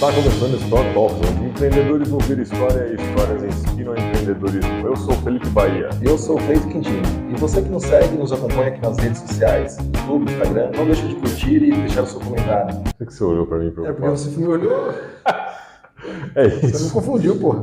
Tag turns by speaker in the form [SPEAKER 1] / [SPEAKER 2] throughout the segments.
[SPEAKER 1] Está começando Store Talks, onde empreendedores ouvem história e histórias inspiram empreendedorismo. Eu sou o Felipe Bahia.
[SPEAKER 2] E eu sou o Cleito Quintino. E você que nos segue e nos acompanha aqui nas redes sociais, YouTube, Instagram, não deixe de curtir e deixar o seu comentário.
[SPEAKER 1] Por que você olhou para mim?
[SPEAKER 2] É porque você me olhou.
[SPEAKER 1] É isso.
[SPEAKER 2] Você me confundiu, pô.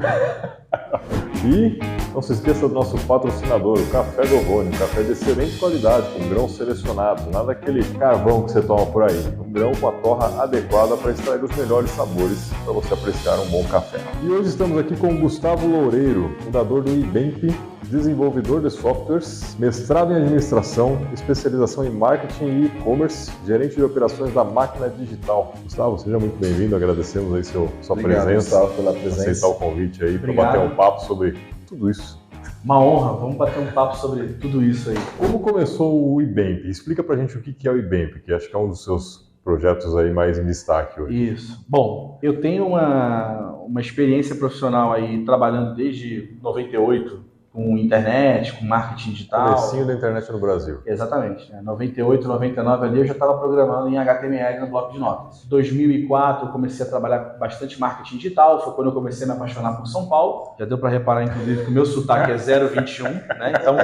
[SPEAKER 1] E não se esqueça do nosso patrocinador, o Café Govone, um café de excelente qualidade, com grãos selecionados, nada aquele carvão que você toma por aí. Um grão com a torra adequada para extrair os melhores sabores para você apreciar um bom café. E hoje estamos aqui com o Gustavo Loureiro, fundador do IBEMP, desenvolvedor de softwares, mestrado em administração, especialização em marketing e e-commerce, gerente de operações da Máquina Digital. Gustavo, seja muito bem-vindo, agradecemos aí sua
[SPEAKER 2] Obrigado,
[SPEAKER 1] presença,
[SPEAKER 2] Gustavo, pela presença.
[SPEAKER 1] aceitar o convite aí para bater um papo sobre tudo isso.
[SPEAKER 3] Uma honra, vamos bater um papo sobre tudo isso aí.
[SPEAKER 1] Como começou o IBEMP? Explica pra gente o que é o IBEMP, que acho que é um dos seus projetos aí mais em destaque hoje.
[SPEAKER 3] Isso. Bom, eu tenho uma experiência profissional aí trabalhando desde 98 com internet, com marketing digital.
[SPEAKER 1] Comecinho da internet no Brasil.
[SPEAKER 3] Exatamente. 98, 99 ali eu já estava programando em HTML no bloco de notas. Em 2004 eu comecei a trabalhar bastante marketing digital, foi quando eu comecei a me apaixonar por São Paulo. Já deu para reparar, inclusive, que o meu sotaque é 021, né? Então,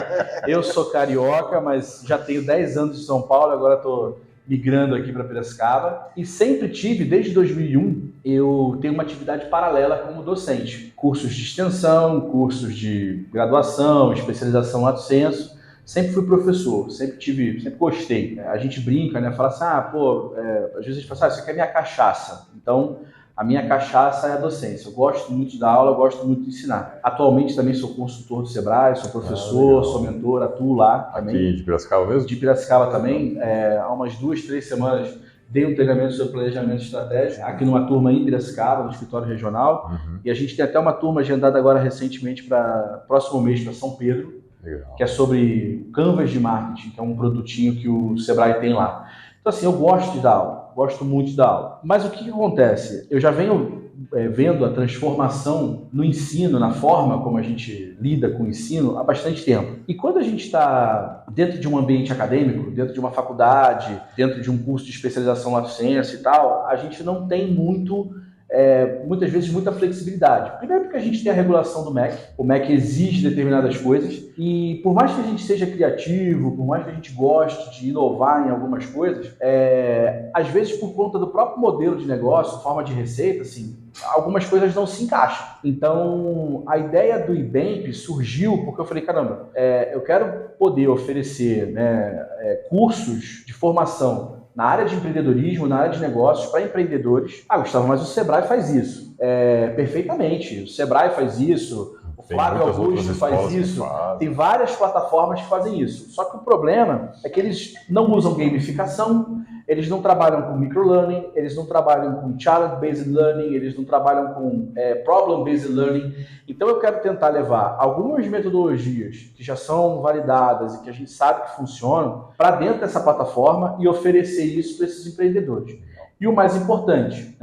[SPEAKER 3] eu sou carioca, mas já tenho 10 anos de São Paulo, agora estou migrando aqui para Piracicaba. E sempre tive, desde 2001, eu tenho uma atividade paralela como docente. Cursos de extensão, cursos de graduação, especialização lato sensu. Sempre fui professor, sempre gostei. A gente brinca, né? Fala assim, às vezes a gente fala assim, isso aqui é minha cachaça. Então, a minha cachaça é a docência. Eu gosto muito da aula, eu gosto muito de ensinar. Atualmente também sou consultor do Sebrae, sou professor, sou mentor, atuo lá também.
[SPEAKER 1] Aqui de Piracicaba mesmo?
[SPEAKER 3] De Piracicaba também. Há umas 2, 3 semanas dei um treinamento sobre planejamento estratégico aqui numa turma em Piracicaba, no escritório regional. E a gente tem até uma turma agendada agora recentemente para próximo mês para São Pedro. Legal. Que é sobre Canvas de marketing, que é um produtinho que o Sebrae tem lá. Então assim, eu gosto de dar aula, gosto muito de dar aula. Mas o que acontece? Eu já venho vendo a transformação no ensino, na forma como a gente lida com o ensino há bastante tempo. E quando a gente está dentro de um ambiente acadêmico, dentro de uma faculdade, dentro de um curso de especialização lato sensu e tal, a gente não tem muitas vezes muita flexibilidade. Primeiro porque a gente tem a regulação do MEC, o MEC exige determinadas coisas e por mais que a gente seja criativo, por mais que a gente goste de inovar em algumas coisas, às vezes por conta do próprio modelo de negócio, forma de receita, assim, algumas coisas não se encaixam. Então, a ideia do IBEMP surgiu porque eu falei, caramba, eu quero poder oferecer cursos de formação na área de empreendedorismo, na área de negócios, para empreendedores. Gustavo, mas o Sebrae faz isso. Perfeitamente. O Sebrae faz isso, o Flávio Augusto faz isso. Tem várias plataformas que fazem isso. Só que o problema é que eles não usam gamificação, eles não trabalham com microlearning, eles não trabalham com challenge-based learning, eles não trabalham com problem-based learning. Então eu quero tentar levar algumas metodologias que já são validadas e que a gente sabe que funcionam para dentro dessa plataforma e oferecer isso para esses empreendedores. E o mais importante,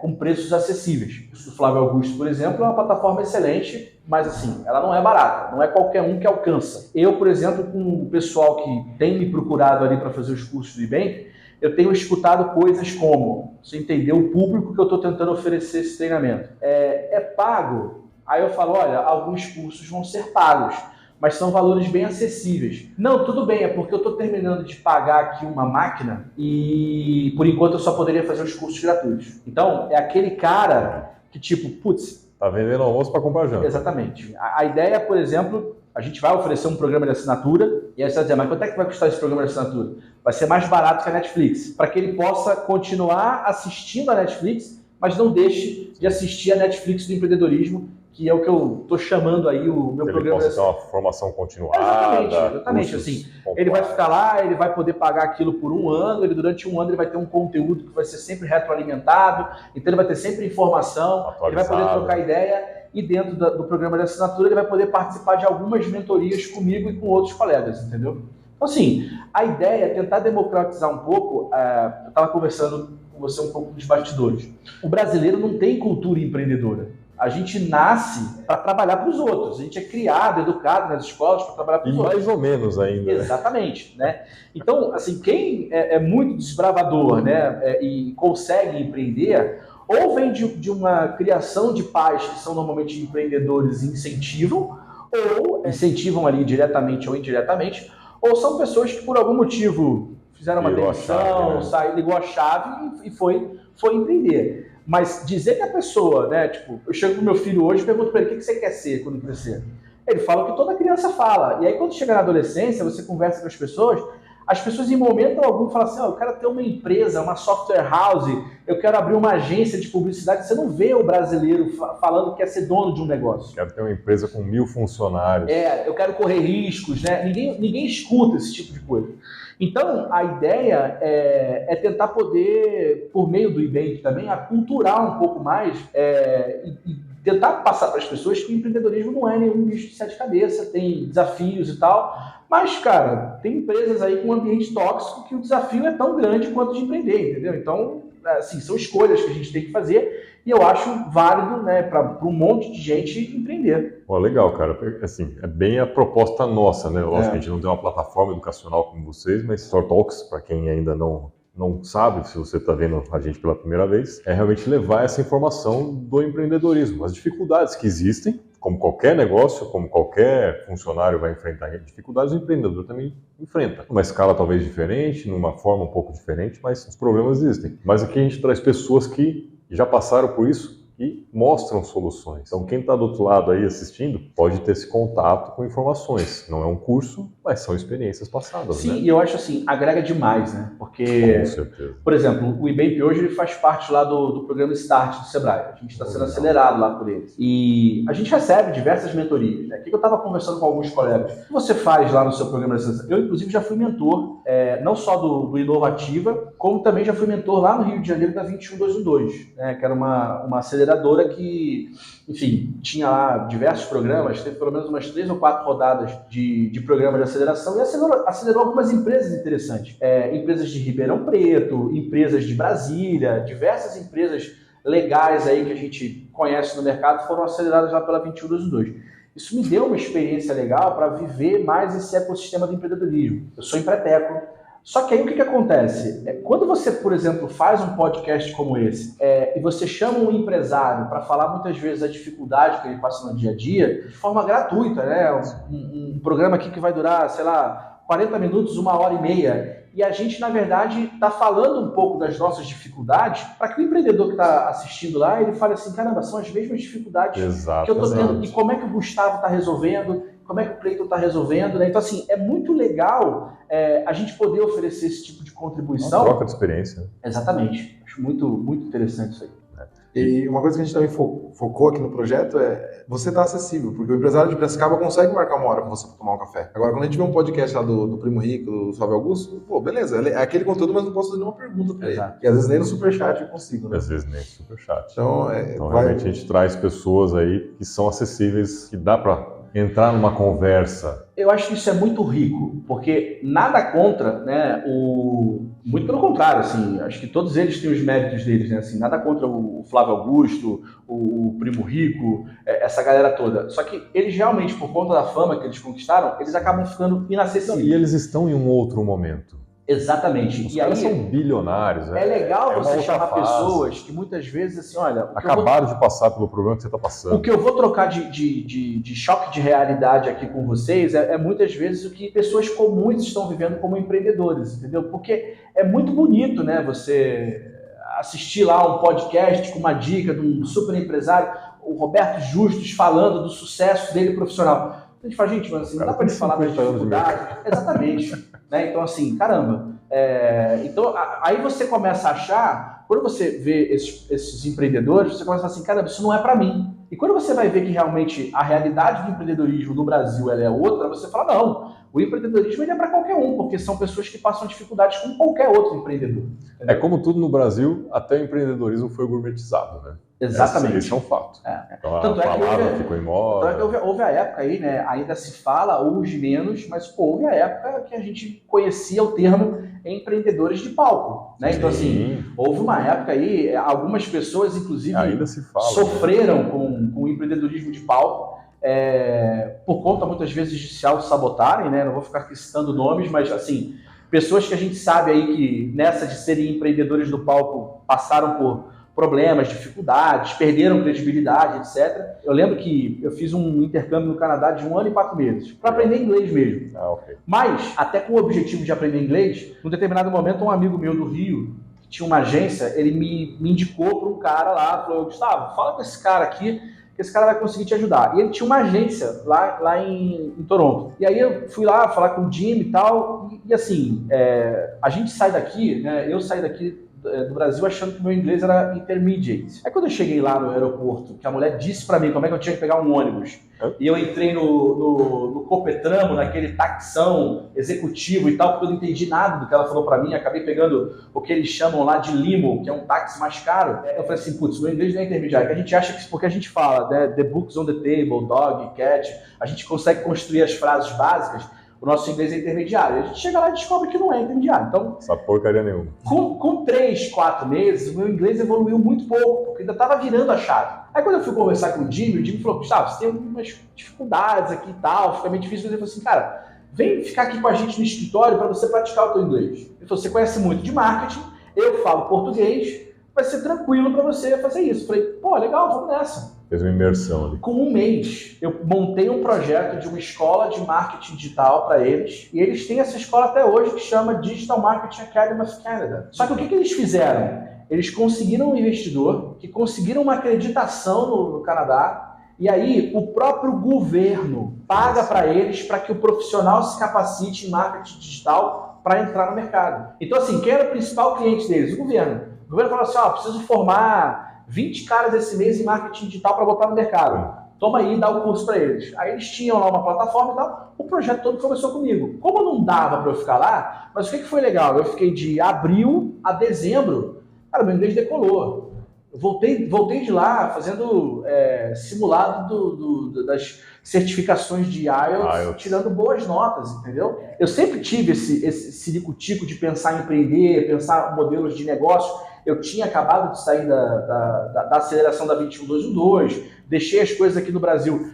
[SPEAKER 3] com preços acessíveis. O Flávio Augusto, por exemplo, é uma plataforma excelente, mas assim, ela não é barata, não é qualquer um que alcança. Eu, por exemplo, com o pessoal que tem me procurado ali para fazer os cursos do IBEMP, eu tenho escutado coisas como, você entender o público que eu estou tentando oferecer esse treinamento. É pago? Aí eu falo, olha, alguns cursos vão ser pagos, mas são valores bem acessíveis. Não, tudo bem, é porque eu estou terminando de pagar aqui uma máquina e por enquanto eu só poderia fazer os cursos gratuitos. Então, é aquele cara que tipo, putz...
[SPEAKER 1] Tá vendendo almoço para comprar janta.
[SPEAKER 3] Exatamente. A ideia, por exemplo, a gente vai oferecer um programa de assinatura e aí você vai dizer, mas quanto é que vai custar esse programa de assinatura? Vai ser mais barato que a Netflix, para que ele possa continuar assistindo a Netflix, mas não deixe de assistir a Netflix do empreendedorismo, que é o que eu estou chamando aí o meu programa.
[SPEAKER 1] Ele possa ter uma formação continuada.
[SPEAKER 3] Exatamente. Assim, ele vai ficar lá, ele vai poder pagar aquilo por um ano, durante um ano ele vai ter um conteúdo que vai ser sempre retroalimentado, então ele vai ter sempre informação, atualizado. Ele vai poder trocar ideia e dentro do programa de assinatura ele vai poder participar de algumas mentorias comigo e com outros colegas, entendeu? Então assim, a ideia é tentar democratizar um pouco, eu estava conversando com você um pouco dos bastidores. O brasileiro não tem cultura empreendedora. A gente nasce para trabalhar para os outros. A gente é criado, educado nas escolas para trabalhar para os outros.
[SPEAKER 1] Mais ou menos ainda.
[SPEAKER 3] Exatamente, né? Então, assim, quem é muito desbravador, né, e consegue empreender, ou vem de uma criação de pais que são normalmente empreendedores e incentivam, ou incentivam ali diretamente ou indiretamente, ou são pessoas que por algum motivo fizeram uma demissão, ligou a chave e foi empreender. Mas dizer que a pessoa, né, tipo, eu chego pro meu filho hoje e pergunto para ele, o que você quer ser quando crescer? Ele fala o que toda criança fala. E aí quando chega na adolescência, você conversa com as pessoas em momento algum falam assim, eu quero ter uma empresa, uma software house, eu quero abrir uma agência de publicidade. Você não vê o brasileiro falando que quer ser dono de um negócio.
[SPEAKER 1] Quero ter uma empresa com 1000 funcionários.
[SPEAKER 3] Eu quero correr riscos, né? Ninguém escuta esse tipo de coisa. Então, a ideia é tentar poder, por meio do Ibank também, aculturar um pouco mais e tentar passar para as pessoas que o empreendedorismo não é nenhum bicho de sete cabeças, tem desafios e tal. Mas, cara, tem empresas aí com um ambiente tóxico que o desafio é tão grande quanto de empreender, entendeu? Então, assim, são escolhas que a gente tem que fazer e eu acho válido, né, para um monte de gente empreender.
[SPEAKER 1] Pô, legal, cara. Assim, é bem a proposta nossa, né? Lógico que a gente não tem uma plataforma educacional como vocês, mas Store Talks, para quem ainda não sabe, se você está vendo a gente pela primeira vez, é realmente levar essa informação do empreendedorismo, as dificuldades que existem, como qualquer negócio, como qualquer funcionário vai enfrentar dificuldades, o empreendedor também enfrenta. Numa escala talvez diferente, numa forma um pouco diferente, mas os problemas existem. Mas aqui a gente traz pessoas que já passaram por isso e mostram soluções. Então quem está do outro lado aí assistindo pode ter esse contato com informações. Não é um curso, mas são experiências passadas.
[SPEAKER 3] Sim,
[SPEAKER 1] né?
[SPEAKER 3] E eu acho assim, agrega demais, né? Porque,
[SPEAKER 1] com certeza.
[SPEAKER 3] Por exemplo, o Ibank hoje ele faz parte lá do programa Start do Sebrae. A gente está sendo acelerado lá por eles. E a gente recebe diversas mentorias. Né? O que eu estava conversando com alguns colegas. O que você faz lá no seu programa de aceleração? Eu, inclusive, já fui mentor, não só do Inovativa, como também já fui mentor lá no Rio de Janeiro da 21212, né? Que era uma aceleradora que, enfim, tinha lá diversos programas, teve pelo menos umas 3 ou 4 rodadas de programa de aceleração e acelerou algumas empresas interessantes. Empresas de Ribeirão Preto, empresas de Brasília, diversas empresas legais aí que a gente conhece no mercado foram aceleradas lá pela 21212. Isso me deu uma experiência legal para viver mais esse ecossistema do empreendedorismo. Eu sou empreiteco. Só que aí o que acontece? Quando você, por exemplo, faz um podcast como esse e você chama um empresário para falar muitas vezes a dificuldade que ele passa no dia a dia, de forma gratuita, né? Um programa aqui que vai durar, sei lá, 40 minutos, 1h30, e a gente, na verdade, está falando um pouco das nossas dificuldades para que o empreendedor que está assistindo lá, ele fale assim, caramba, são as mesmas dificuldades que eu estou tendo, e como é que o Gustavo está resolvendo, como é que o Cleiton está resolvendo, né? Então, assim, é muito legal a gente poder oferecer esse tipo de contribuição.
[SPEAKER 1] Uma troca de experiência.
[SPEAKER 3] Exatamente. Acho muito, muito interessante isso aí.
[SPEAKER 2] E uma coisa que a gente também focou aqui no projeto é você estar acessível, porque o empresário de Piracicaba consegue marcar uma hora com você para tomar um café. Agora, quando a gente vê um podcast lá do Primo Rico, do Flávio Augusto, pô, beleza, é aquele conteúdo, mas não posso fazer nenhuma pergunta para ele. E às vezes nem no Superchat eu consigo, né?
[SPEAKER 1] Às vezes nem no Superchat.
[SPEAKER 2] Então
[SPEAKER 1] realmente a gente traz pessoas aí que são acessíveis, que dá para entrar numa conversa.
[SPEAKER 3] Eu acho que isso é muito rico, porque nada contra, né, muito pelo contrário, assim, acho que todos eles têm os méritos deles, né, assim, nada contra o Flávio Augusto, o Primo Rico, essa galera toda. Só que eles realmente, por conta da fama que eles conquistaram, eles acabam ficando inacessíveis.
[SPEAKER 1] E eles estão em um outro momento.
[SPEAKER 3] Exatamente.
[SPEAKER 1] Os caras são bilionários.
[SPEAKER 3] É legal você chamar pessoas que muitas vezes, assim, olha...
[SPEAKER 1] Acabaram de passar pelo problema que você está passando.
[SPEAKER 3] O que eu vou trocar de choque de realidade aqui com vocês é muitas vezes o que pessoas comuns estão vivendo como empreendedores, entendeu? Porque é muito bonito, né, você assistir lá um podcast com uma dica de um super empresário, o Roberto Justus, falando do sucesso dele profissional. A gente fala, gente, mas assim, não dá para ele falar das dificuldades. Exatamente. Né? Então, assim, caramba. Então, aí você começa a achar, quando você vê esses empreendedores, você começa a falar assim, caramba, isso não é para mim. E quando você vai ver que realmente a realidade do empreendedorismo no Brasil ela é outra, você fala, não, o empreendedorismo ele é para qualquer um, porque são pessoas que passam dificuldades como qualquer outro empreendedor. Entendeu?
[SPEAKER 1] É como tudo no Brasil, até o empreendedorismo foi gourmetizado, né?
[SPEAKER 3] Exatamente.
[SPEAKER 1] Esse é um fato. Então, a palavra ficou em moda.
[SPEAKER 3] Houve a época aí, né? Ainda se fala hoje menos, mas houve a época que a gente conhecia o termo empreendedores de palco, né? Então, assim, houve uma época aí, algumas pessoas, inclusive,
[SPEAKER 1] ainda se fala,
[SPEAKER 3] sofreram com o empreendedorismo de palco, por conta, muitas vezes, de se auto-sabotarem, né? Não vou ficar aqui citando nomes, mas, assim, pessoas que a gente sabe aí que, nessa de serem empreendedores do palco, passaram por problemas, dificuldades, perderam credibilidade, etc. Eu lembro que eu fiz um intercâmbio no Canadá de 1 ano e 4 meses, para aprender inglês mesmo.
[SPEAKER 1] Ok.
[SPEAKER 3] Mas, até com o objetivo de aprender inglês, num determinado momento, um amigo meu do Rio, que tinha uma agência, ele me indicou para um cara lá, falou, Gustavo, fala com esse cara aqui, que esse cara vai conseguir te ajudar. E ele tinha uma agência lá em Toronto. E aí eu fui lá falar com o Jimmy e tal, e assim, a gente sai daqui, né, eu saí daqui do Brasil achando que o meu inglês era intermediate. Aí quando eu cheguei lá no aeroporto, que a mulher disse pra mim como é que eu tinha que pegar um ônibus, e eu entrei no Copetramo, naquele taxão executivo e tal, porque eu não entendi nada do que ela falou pra mim, acabei pegando o que eles chamam lá de limo, que é um táxi mais caro. Eu falei assim, putz, meu inglês não é intermediário, que a gente acha que porque a gente fala, né, the books on the table, dog, cat, a gente consegue construir as frases básicas, o nosso inglês é intermediário. A gente chega lá e descobre que não é intermediário. Então,
[SPEAKER 1] essa porcaria nenhuma.
[SPEAKER 3] Com 3, 4 meses, o meu inglês evoluiu muito pouco, porque ainda estava virando a chave. Aí quando eu fui conversar com o Jimmy falou, Gustavo, você tem algumas dificuldades aqui e tal, fica meio difícil. Ele falou assim, cara, vem ficar aqui com a gente no escritório para você praticar o teu inglês. Ele falou, você conhece muito de marketing, eu falo português, vai ser tranquilo para você fazer isso. Eu falei, pô, legal, vamos nessa.
[SPEAKER 1] Fez uma imersão ali.
[SPEAKER 3] Com 1 mês, eu montei um projeto de uma escola de marketing digital para eles, e eles têm essa escola até hoje que chama Digital Marketing Academy of Canada. Só que o que eles fizeram? Eles conseguiram um investidor, que conseguiram uma acreditação no Canadá, e aí o próprio governo paga para eles para que o profissional se capacite em marketing digital para entrar no mercado. Então assim, quem era o principal cliente deles? O governo. O governo falou assim, preciso formar 20 caras esse mês em marketing digital para botar no mercado. Toma aí e dá o curso para eles. Aí eles tinham lá uma plataforma e tal, o projeto todo começou comigo. Como não dava para eu ficar lá, mas o que foi legal? Eu fiquei de abril a dezembro, cara, meu inglês decolou. Eu voltei de lá fazendo simulado das certificações de IELTS, tirando boas notas, entendeu? Eu sempre tive esse ciricutico de pensar em empreender, pensar modelos de negócio. Eu tinha acabado de sair da aceleração da 21212, deixei as coisas aqui no Brasil.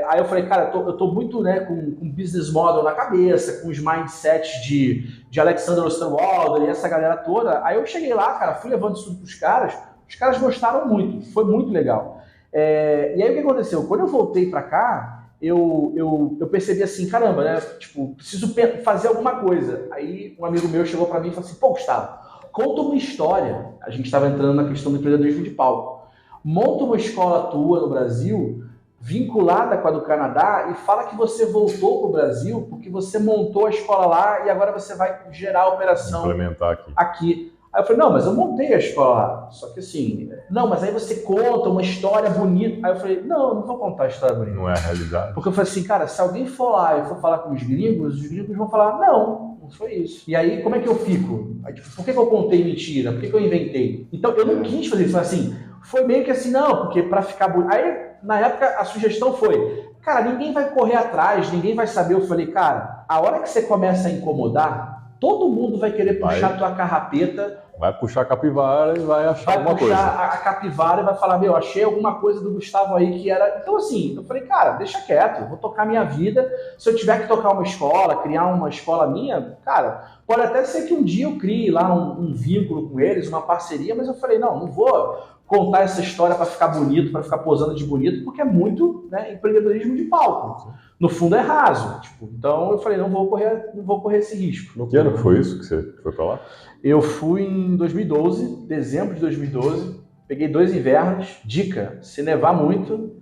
[SPEAKER 3] Aí eu falei, cara, eu tô muito, né, com business model na cabeça, com os mindsets de Alexander Osterwalder e essa galera toda. Aí eu cheguei lá, cara, fui levando isso tudo pros caras, os caras gostaram muito, foi muito legal. E aí o que aconteceu? Quando eu voltei pra cá, eu percebi assim, caramba, né, tipo, preciso fazer alguma coisa. Aí um amigo meu chegou pra mim e falou assim, pô, Gustavo, conta uma história. A gente estava entrando na questão do empreendedorismo de palco. Monta uma escola tua no Brasil, vinculada com a do Canadá, e fala que você voltou para o Brasil porque você montou a escola lá e agora você vai gerar a operação
[SPEAKER 1] implementar
[SPEAKER 3] aqui. Aí eu falei, não, mas eu montei a escola lá. Só que assim, não, mas aí você conta uma história bonita. Aí eu falei, não vou contar a história bonita.
[SPEAKER 1] Não é a realidade.
[SPEAKER 3] Porque eu falei assim, cara, se alguém for lá e for falar com os gringos vão falar, não foi isso. E aí, como é que eu fico? Aí, tipo, por que eu contei mentira? Por que eu inventei? Então, eu não quis fazer isso, mas assim, foi meio que assim, não, porque pra ficar bonito. Aí, na época, a sugestão foi, cara, ninguém vai correr atrás, ninguém vai saber. Eu falei, cara, a hora que você começa a incomodar, todo mundo vai querer puxar a tua carrapeta.
[SPEAKER 1] Vai puxar a capivara e vai achar alguma coisa.
[SPEAKER 3] Vai puxar a capivara e vai falar, meu, achei alguma coisa do Gustavo aí que era... Então, assim, eu falei, cara, deixa quieto, eu vou tocar minha vida. Se eu tiver que tocar uma escola, criar uma escola minha, cara, pode até ser que um dia eu crie lá um vínculo com eles, uma parceria, mas eu falei, não vou contar essa história para ficar bonito, para ficar posando de bonito, porque é muito, né, empreendedorismo de palco. No fundo é raso. Tipo, então eu falei, não vou correr esse risco.
[SPEAKER 1] No que ano foi isso que você foi para lá?
[SPEAKER 3] Eu fui em 2012, dezembro de 2012, peguei 2 invernos. Dica, se nevar muito,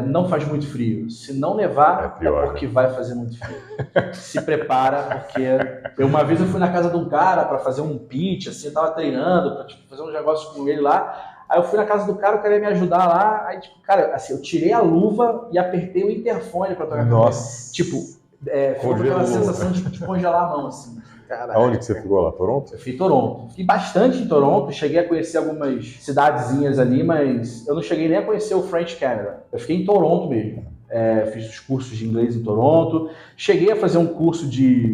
[SPEAKER 3] não faz muito frio. Se não nevar, é porque vai fazer muito frio. Se prepara, porque uma vez eu fui na casa de um cara para fazer um pitch, assim, eu tava treinando para fazer um negócio com ele lá. Aí eu fui na casa do cara, o cara ia me ajudar lá, aí tipo, cara, assim, eu tirei a luva e apertei o interfone para tocar.
[SPEAKER 1] Nossa!
[SPEAKER 3] Tipo, ficou aquela sensação de congelar a mão, assim. Caraca.
[SPEAKER 1] Aonde que você ficou lá? Toronto?
[SPEAKER 3] Eu fui em Toronto. Fiquei bastante em Toronto, cheguei a conhecer algumas cidadezinhas ali, mas eu não cheguei nem a conhecer o French Canada. Eu fiquei em Toronto mesmo. Fiz os cursos de inglês em Toronto. Cheguei a fazer um curso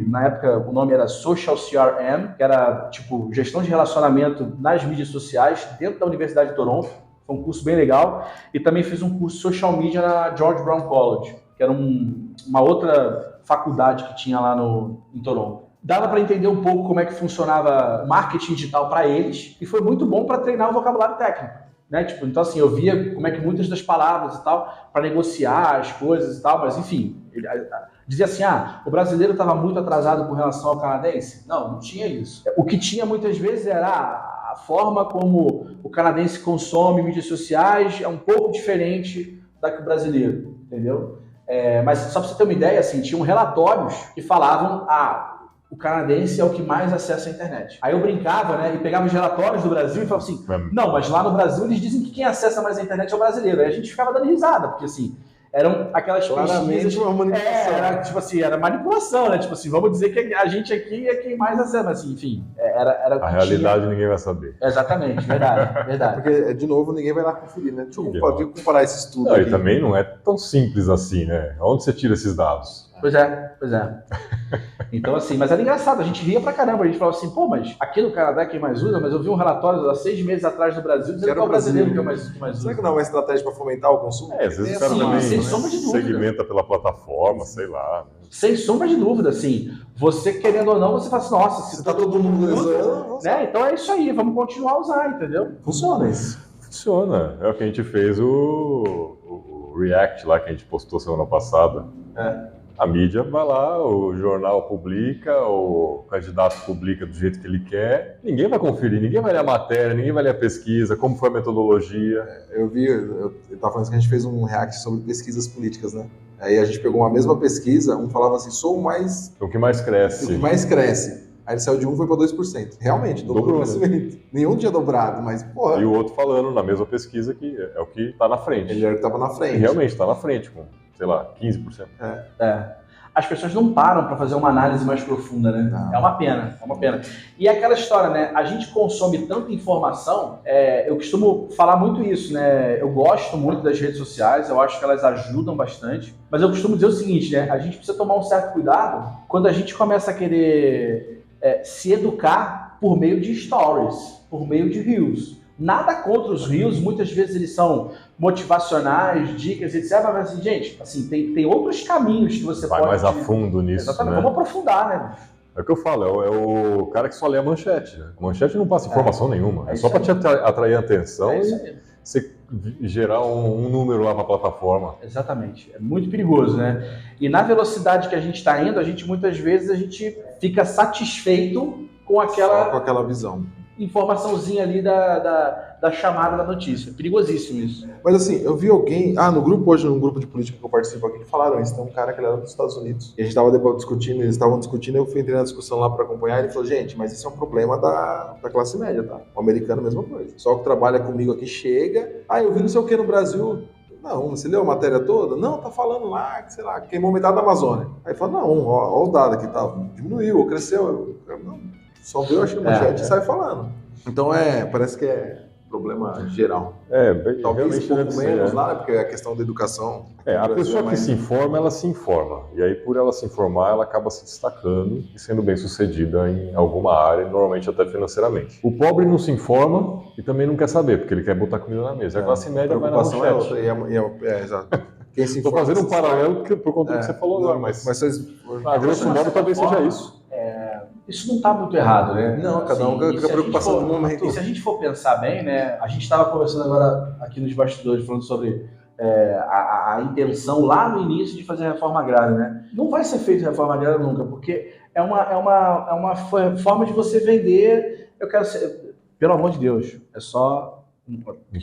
[SPEAKER 3] na época o nome era Social CRM, que era tipo gestão de relacionamento nas mídias sociais dentro da Universidade de Toronto. Foi um curso bem legal. E também fiz um curso Social Media na George Brown College, que era uma outra faculdade que tinha lá em Toronto. dava para entender um pouco como é que funcionava marketing digital para eles, e foi muito bom para treinar o vocabulário técnico. Né? Tipo, então, assim, eu via como é que muitas das palavras e tal, para negociar as coisas e tal, mas enfim, dizia assim, o brasileiro estava muito atrasado com relação ao canadense. Não tinha isso. O que tinha muitas vezes era a forma como o canadense consome mídias sociais é um pouco diferente da que o brasileiro, entendeu? Mas só para você ter uma ideia, assim, tinham relatórios que falavam, o canadense é o que mais acessa a internet. Aí eu brincava, né, e pegava os relatórios do Brasil e falava assim, não, mas lá no Brasil eles dizem que quem acessa mais a internet é o brasileiro. Aí a gente ficava dando risada, porque assim, eram aquelas pesquisas...
[SPEAKER 2] uma manipulação.
[SPEAKER 3] Era, tipo assim, era manipulação, né? Tipo assim, vamos dizer que a gente aqui é quem mais acessa, mas assim, enfim, era
[SPEAKER 1] a realidade ninguém vai saber.
[SPEAKER 3] Exatamente, verdade.
[SPEAKER 2] Porque, de novo, ninguém vai lá conferir, né? Deixa eu comparar esse estudo aqui.
[SPEAKER 1] E também não é tão simples assim, né? Onde você tira esses dados?
[SPEAKER 3] Pois é. Então, assim, mas era engraçado, a gente ria pra caramba, a gente falava assim, pô, mas aqui no Canadá é quem mais usa, mas eu vi um relatório há 6 meses atrás do Brasil dizendo que é o brasileiro que é mais usa.
[SPEAKER 2] Será que não é uma estratégia para fomentar o consumo?
[SPEAKER 1] Às vezes o cara também
[SPEAKER 3] sem sombra de dúvida.
[SPEAKER 1] segmenta pela plataforma, sei lá.
[SPEAKER 3] Sem sombra de dúvida, assim, você querendo ou não, você fala assim, nossa, se
[SPEAKER 2] tá todo mundo usando,
[SPEAKER 3] né? Então é isso aí, vamos continuar a usar, entendeu?
[SPEAKER 2] Funciona isso.
[SPEAKER 1] Funciona, é o que a gente fez o React lá que a gente postou semana passada. A mídia vai lá, o jornal publica, o candidato publica do jeito que ele quer. Ninguém vai conferir, ninguém vai ler a matéria, ninguém vai ler a pesquisa, como foi a metodologia.
[SPEAKER 2] Eu estava falando que a gente fez um react sobre pesquisas políticas, né? Aí a gente pegou uma mesma pesquisa, um falava assim, o que mais cresce. Aí ele saiu de 1 e foi para 2%. Realmente, dobrou o crescimento. Nenhum tinha dobrado, mas porra.
[SPEAKER 1] E o outro falando na mesma pesquisa que é o que está na frente.
[SPEAKER 2] Ele era o que estava na frente.
[SPEAKER 1] E realmente está na frente, com, sei lá, 15%.
[SPEAKER 3] As pessoas não param para fazer uma análise mais profunda, né? Não. É uma pena. E aquela história, né? A gente consome tanta informação, eu costumo falar muito isso, né? Eu gosto muito das redes sociais, eu acho que elas ajudam bastante, mas eu costumo dizer o seguinte, né? A gente precisa tomar um certo cuidado quando a gente começa a querer se educar por meio de stories, por meio de reels. Nada contra os reels, muitas vezes eles são motivacionais, dicas, etc. Mas assim, gente, assim, tem outros caminhos que você
[SPEAKER 1] vai
[SPEAKER 3] pode...
[SPEAKER 1] mais a fundo nisso,
[SPEAKER 3] Exatamente,
[SPEAKER 1] né?
[SPEAKER 3] Vamos aprofundar, né?
[SPEAKER 1] É o que eu falo, é o cara que só lê a manchete, né? A manchete não passa informação nenhuma, é só para te atrair a atenção e você gerar um número lá para a plataforma.
[SPEAKER 3] Exatamente, é muito perigoso, né? E na velocidade que a gente está indo, muitas vezes a gente fica satisfeito com aquela
[SPEAKER 2] visão.
[SPEAKER 3] Informaçãozinha ali da chamada da notícia. Perigosíssimo isso.
[SPEAKER 2] Mas assim, eu vi alguém... no grupo de política que eu participo aqui, que falaram isso. Tem um cara que ele era dos Estados Unidos. E a gente estava depois discutindo, eles estavam discutindo, eu fui entrar na discussão lá para acompanhar, e ele falou, gente, mas isso é um problema da classe média, tá? O americano, a mesma coisa. Só que trabalha comigo aqui, chega... eu vi não sei o que no Brasil... Não, você leu a matéria toda? Não, tá falando lá, que sei lá, queimou metade da Amazônia. Aí fala, não, ó o dado aqui, tá? Diminuiu, ou cresceu. Não, só viu, acho que a manchete e sai falando. Então parece que é problema geral.
[SPEAKER 1] Talvez
[SPEAKER 2] um pouco menos lá, porque a questão da educação...
[SPEAKER 1] A pessoa que se informa, ela se informa. E aí, por ela se informar, ela acaba se destacando e sendo bem sucedida em alguma área, normalmente até financeiramente. O pobre não se informa e também não quer saber, porque ele quer botar comida na mesa. A classe média vai na manchete.
[SPEAKER 2] Exato.
[SPEAKER 1] Estou fazendo um paralelo por conta do que você falou agora, mas a grosso modo talvez seja isso.
[SPEAKER 3] Isso não está muito errado, né?
[SPEAKER 2] Não, cada um com a preocupação do momento.
[SPEAKER 3] E se a gente for pensar bem, né? A gente estava conversando agora aqui nos bastidores, falando sobre a intenção lá no início de fazer a reforma agrária, né? Não vai ser feita reforma agrária nunca, porque é uma forma de você vender. Eu quero ser, pelo amor de Deus, é só...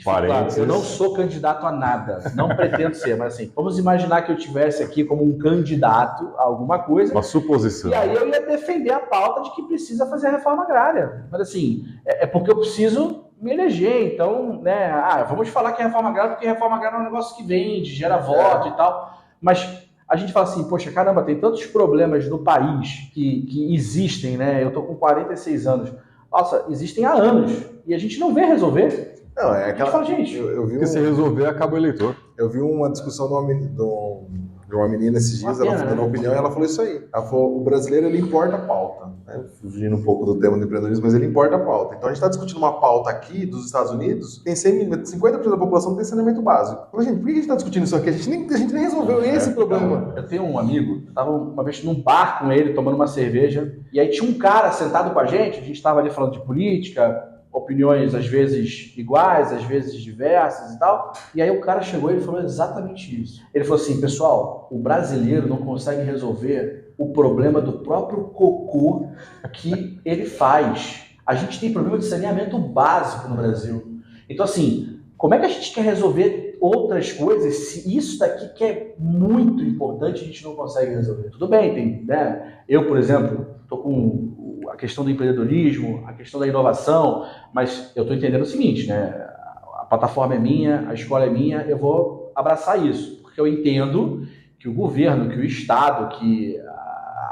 [SPEAKER 1] Parênteses.
[SPEAKER 3] Eu não sou candidato a nada, não pretendo ser, mas assim, vamos imaginar que eu estivesse aqui como um candidato a alguma coisa.
[SPEAKER 1] Uma suposição.
[SPEAKER 3] E aí eu ia defender a pauta de que precisa fazer a reforma agrária. Mas assim, é porque eu preciso me eleger, então, né, vamos falar que é reforma agrária, porque reforma agrária é um negócio que vende, gera voto e tal, mas a gente fala assim, poxa, caramba, tem tantos problemas no país que existem, né, eu tô com 46 anos, nossa, existem há anos, e a gente não vê resolver.
[SPEAKER 2] Não, é aquela...
[SPEAKER 3] Fala, gente,
[SPEAKER 2] eu vi
[SPEAKER 1] porque se resolver, acaba o eleitor.
[SPEAKER 2] Eu vi uma discussão de de uma menina esses dias, ela foi dando uma opinião e ela falou isso aí. Ela falou, o brasileiro, ele importa a pauta, né? Fugindo um pouco do tema do empreendedorismo, mas ele importa a pauta. Então a gente está discutindo uma pauta aqui dos Estados Unidos, tem 50% da população tem saneamento básico. Falei, gente, por que a gente está discutindo isso aqui? A gente nem resolveu esse problema.
[SPEAKER 3] Eu tenho um amigo, eu estava uma vez num bar com ele, tomando uma cerveja, e aí tinha um cara sentado com a gente estava ali falando de política, opiniões às vezes iguais, às vezes diversas e tal. E aí o cara chegou e ele falou exatamente isso. Ele falou assim, pessoal, o brasileiro não consegue resolver o problema do próprio cocô que ele faz. A gente tem problema de saneamento básico no Brasil. Então assim, como é que a gente quer resolver outras coisas se isso daqui que é muito importante a gente não consegue resolver? Tudo bem, tem, né? Eu, por exemplo, estou com a questão do empreendedorismo, a questão da inovação, mas eu estou entendendo o seguinte, né? A plataforma é minha, a escola é minha, eu vou abraçar isso, porque eu entendo que o governo, que o Estado, que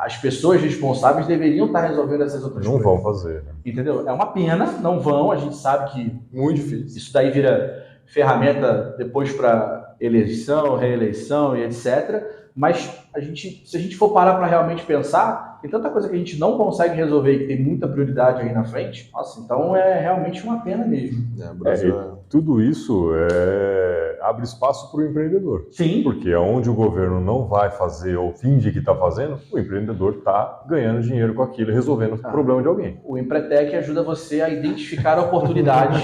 [SPEAKER 3] as pessoas responsáveis deveriam estar resolvendo essas outras coisas.
[SPEAKER 1] Não vão fazer. Né?
[SPEAKER 3] Entendeu? É uma pena, não vão, a gente sabe que
[SPEAKER 2] muito difícil.
[SPEAKER 3] Isso daí vira ferramenta depois para eleição, reeleição e etc. Mas se a gente for parar para realmente pensar, tem tanta coisa que a gente não consegue resolver e que tem muita prioridade aí na frente. Nossa, então é realmente uma pena mesmo.
[SPEAKER 1] Tudo isso abre espaço para o empreendedor.
[SPEAKER 3] Sim.
[SPEAKER 1] Porque onde o governo não vai fazer ou finge que está fazendo, o empreendedor está ganhando dinheiro com aquilo e resolvendo o problema de alguém.
[SPEAKER 3] O Empretec ajuda você a identificar oportunidades.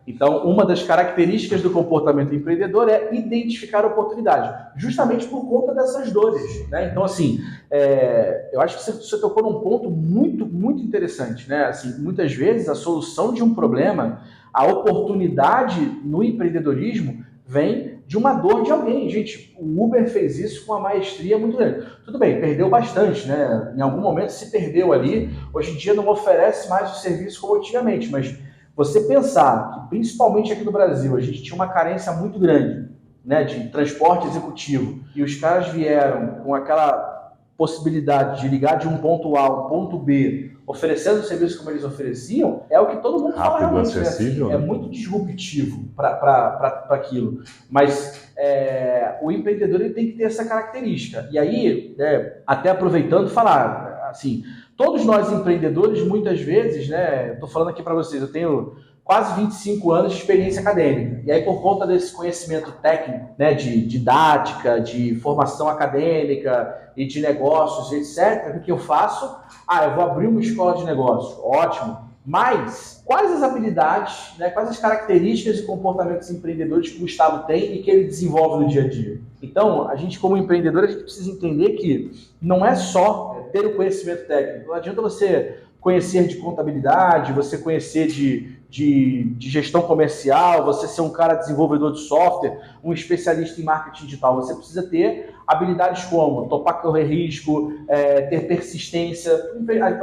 [SPEAKER 3] Então, uma das características do comportamento empreendedor é identificar oportunidades, justamente por conta dessas dores, né? Então, assim, eu acho que você tocou num ponto muito, muito interessante, né? Assim, muitas vezes a solução de um problema, a oportunidade no empreendedorismo vem de uma dor de alguém. Gente, o Uber fez isso com uma maestria muito grande. Tudo bem, perdeu bastante, né? Em algum momento se perdeu ali. Hoje em dia não oferece mais o serviço como antigamente, mas você pensar que, principalmente aqui no Brasil, a gente tinha uma carência muito grande, né, de transporte executivo, e os caras vieram com aquela possibilidade de ligar de um ponto A a um ponto B, oferecendo o serviço como eles ofereciam, é o que todo mundo fala realmente,
[SPEAKER 1] acessível,
[SPEAKER 3] né? Assim, é muito disruptivo para aquilo. Mas o empreendedor ele tem que ter essa característica. E aí, até aproveitando, falar assim, todos nós empreendedores, muitas vezes, né, estou falando aqui para vocês, eu tenho quase 25 anos de experiência acadêmica. E aí, por conta desse conhecimento técnico, né, de didática, de formação acadêmica e de negócios, etc., o que eu faço? Eu vou abrir uma escola de negócios. Ótimo. Mas quais as habilidades, né, quais as características e comportamentos empreendedores que o Gustavo tem e que ele desenvolve no dia a dia? Então, a gente como empreendedor, a gente precisa entender que não é só ter o conhecimento técnico. Não adianta você conhecer de contabilidade, você conhecer de gestão comercial, você ser um cara desenvolvedor de software, um especialista em marketing digital. Você precisa ter habilidades como topar correr risco, ter persistência.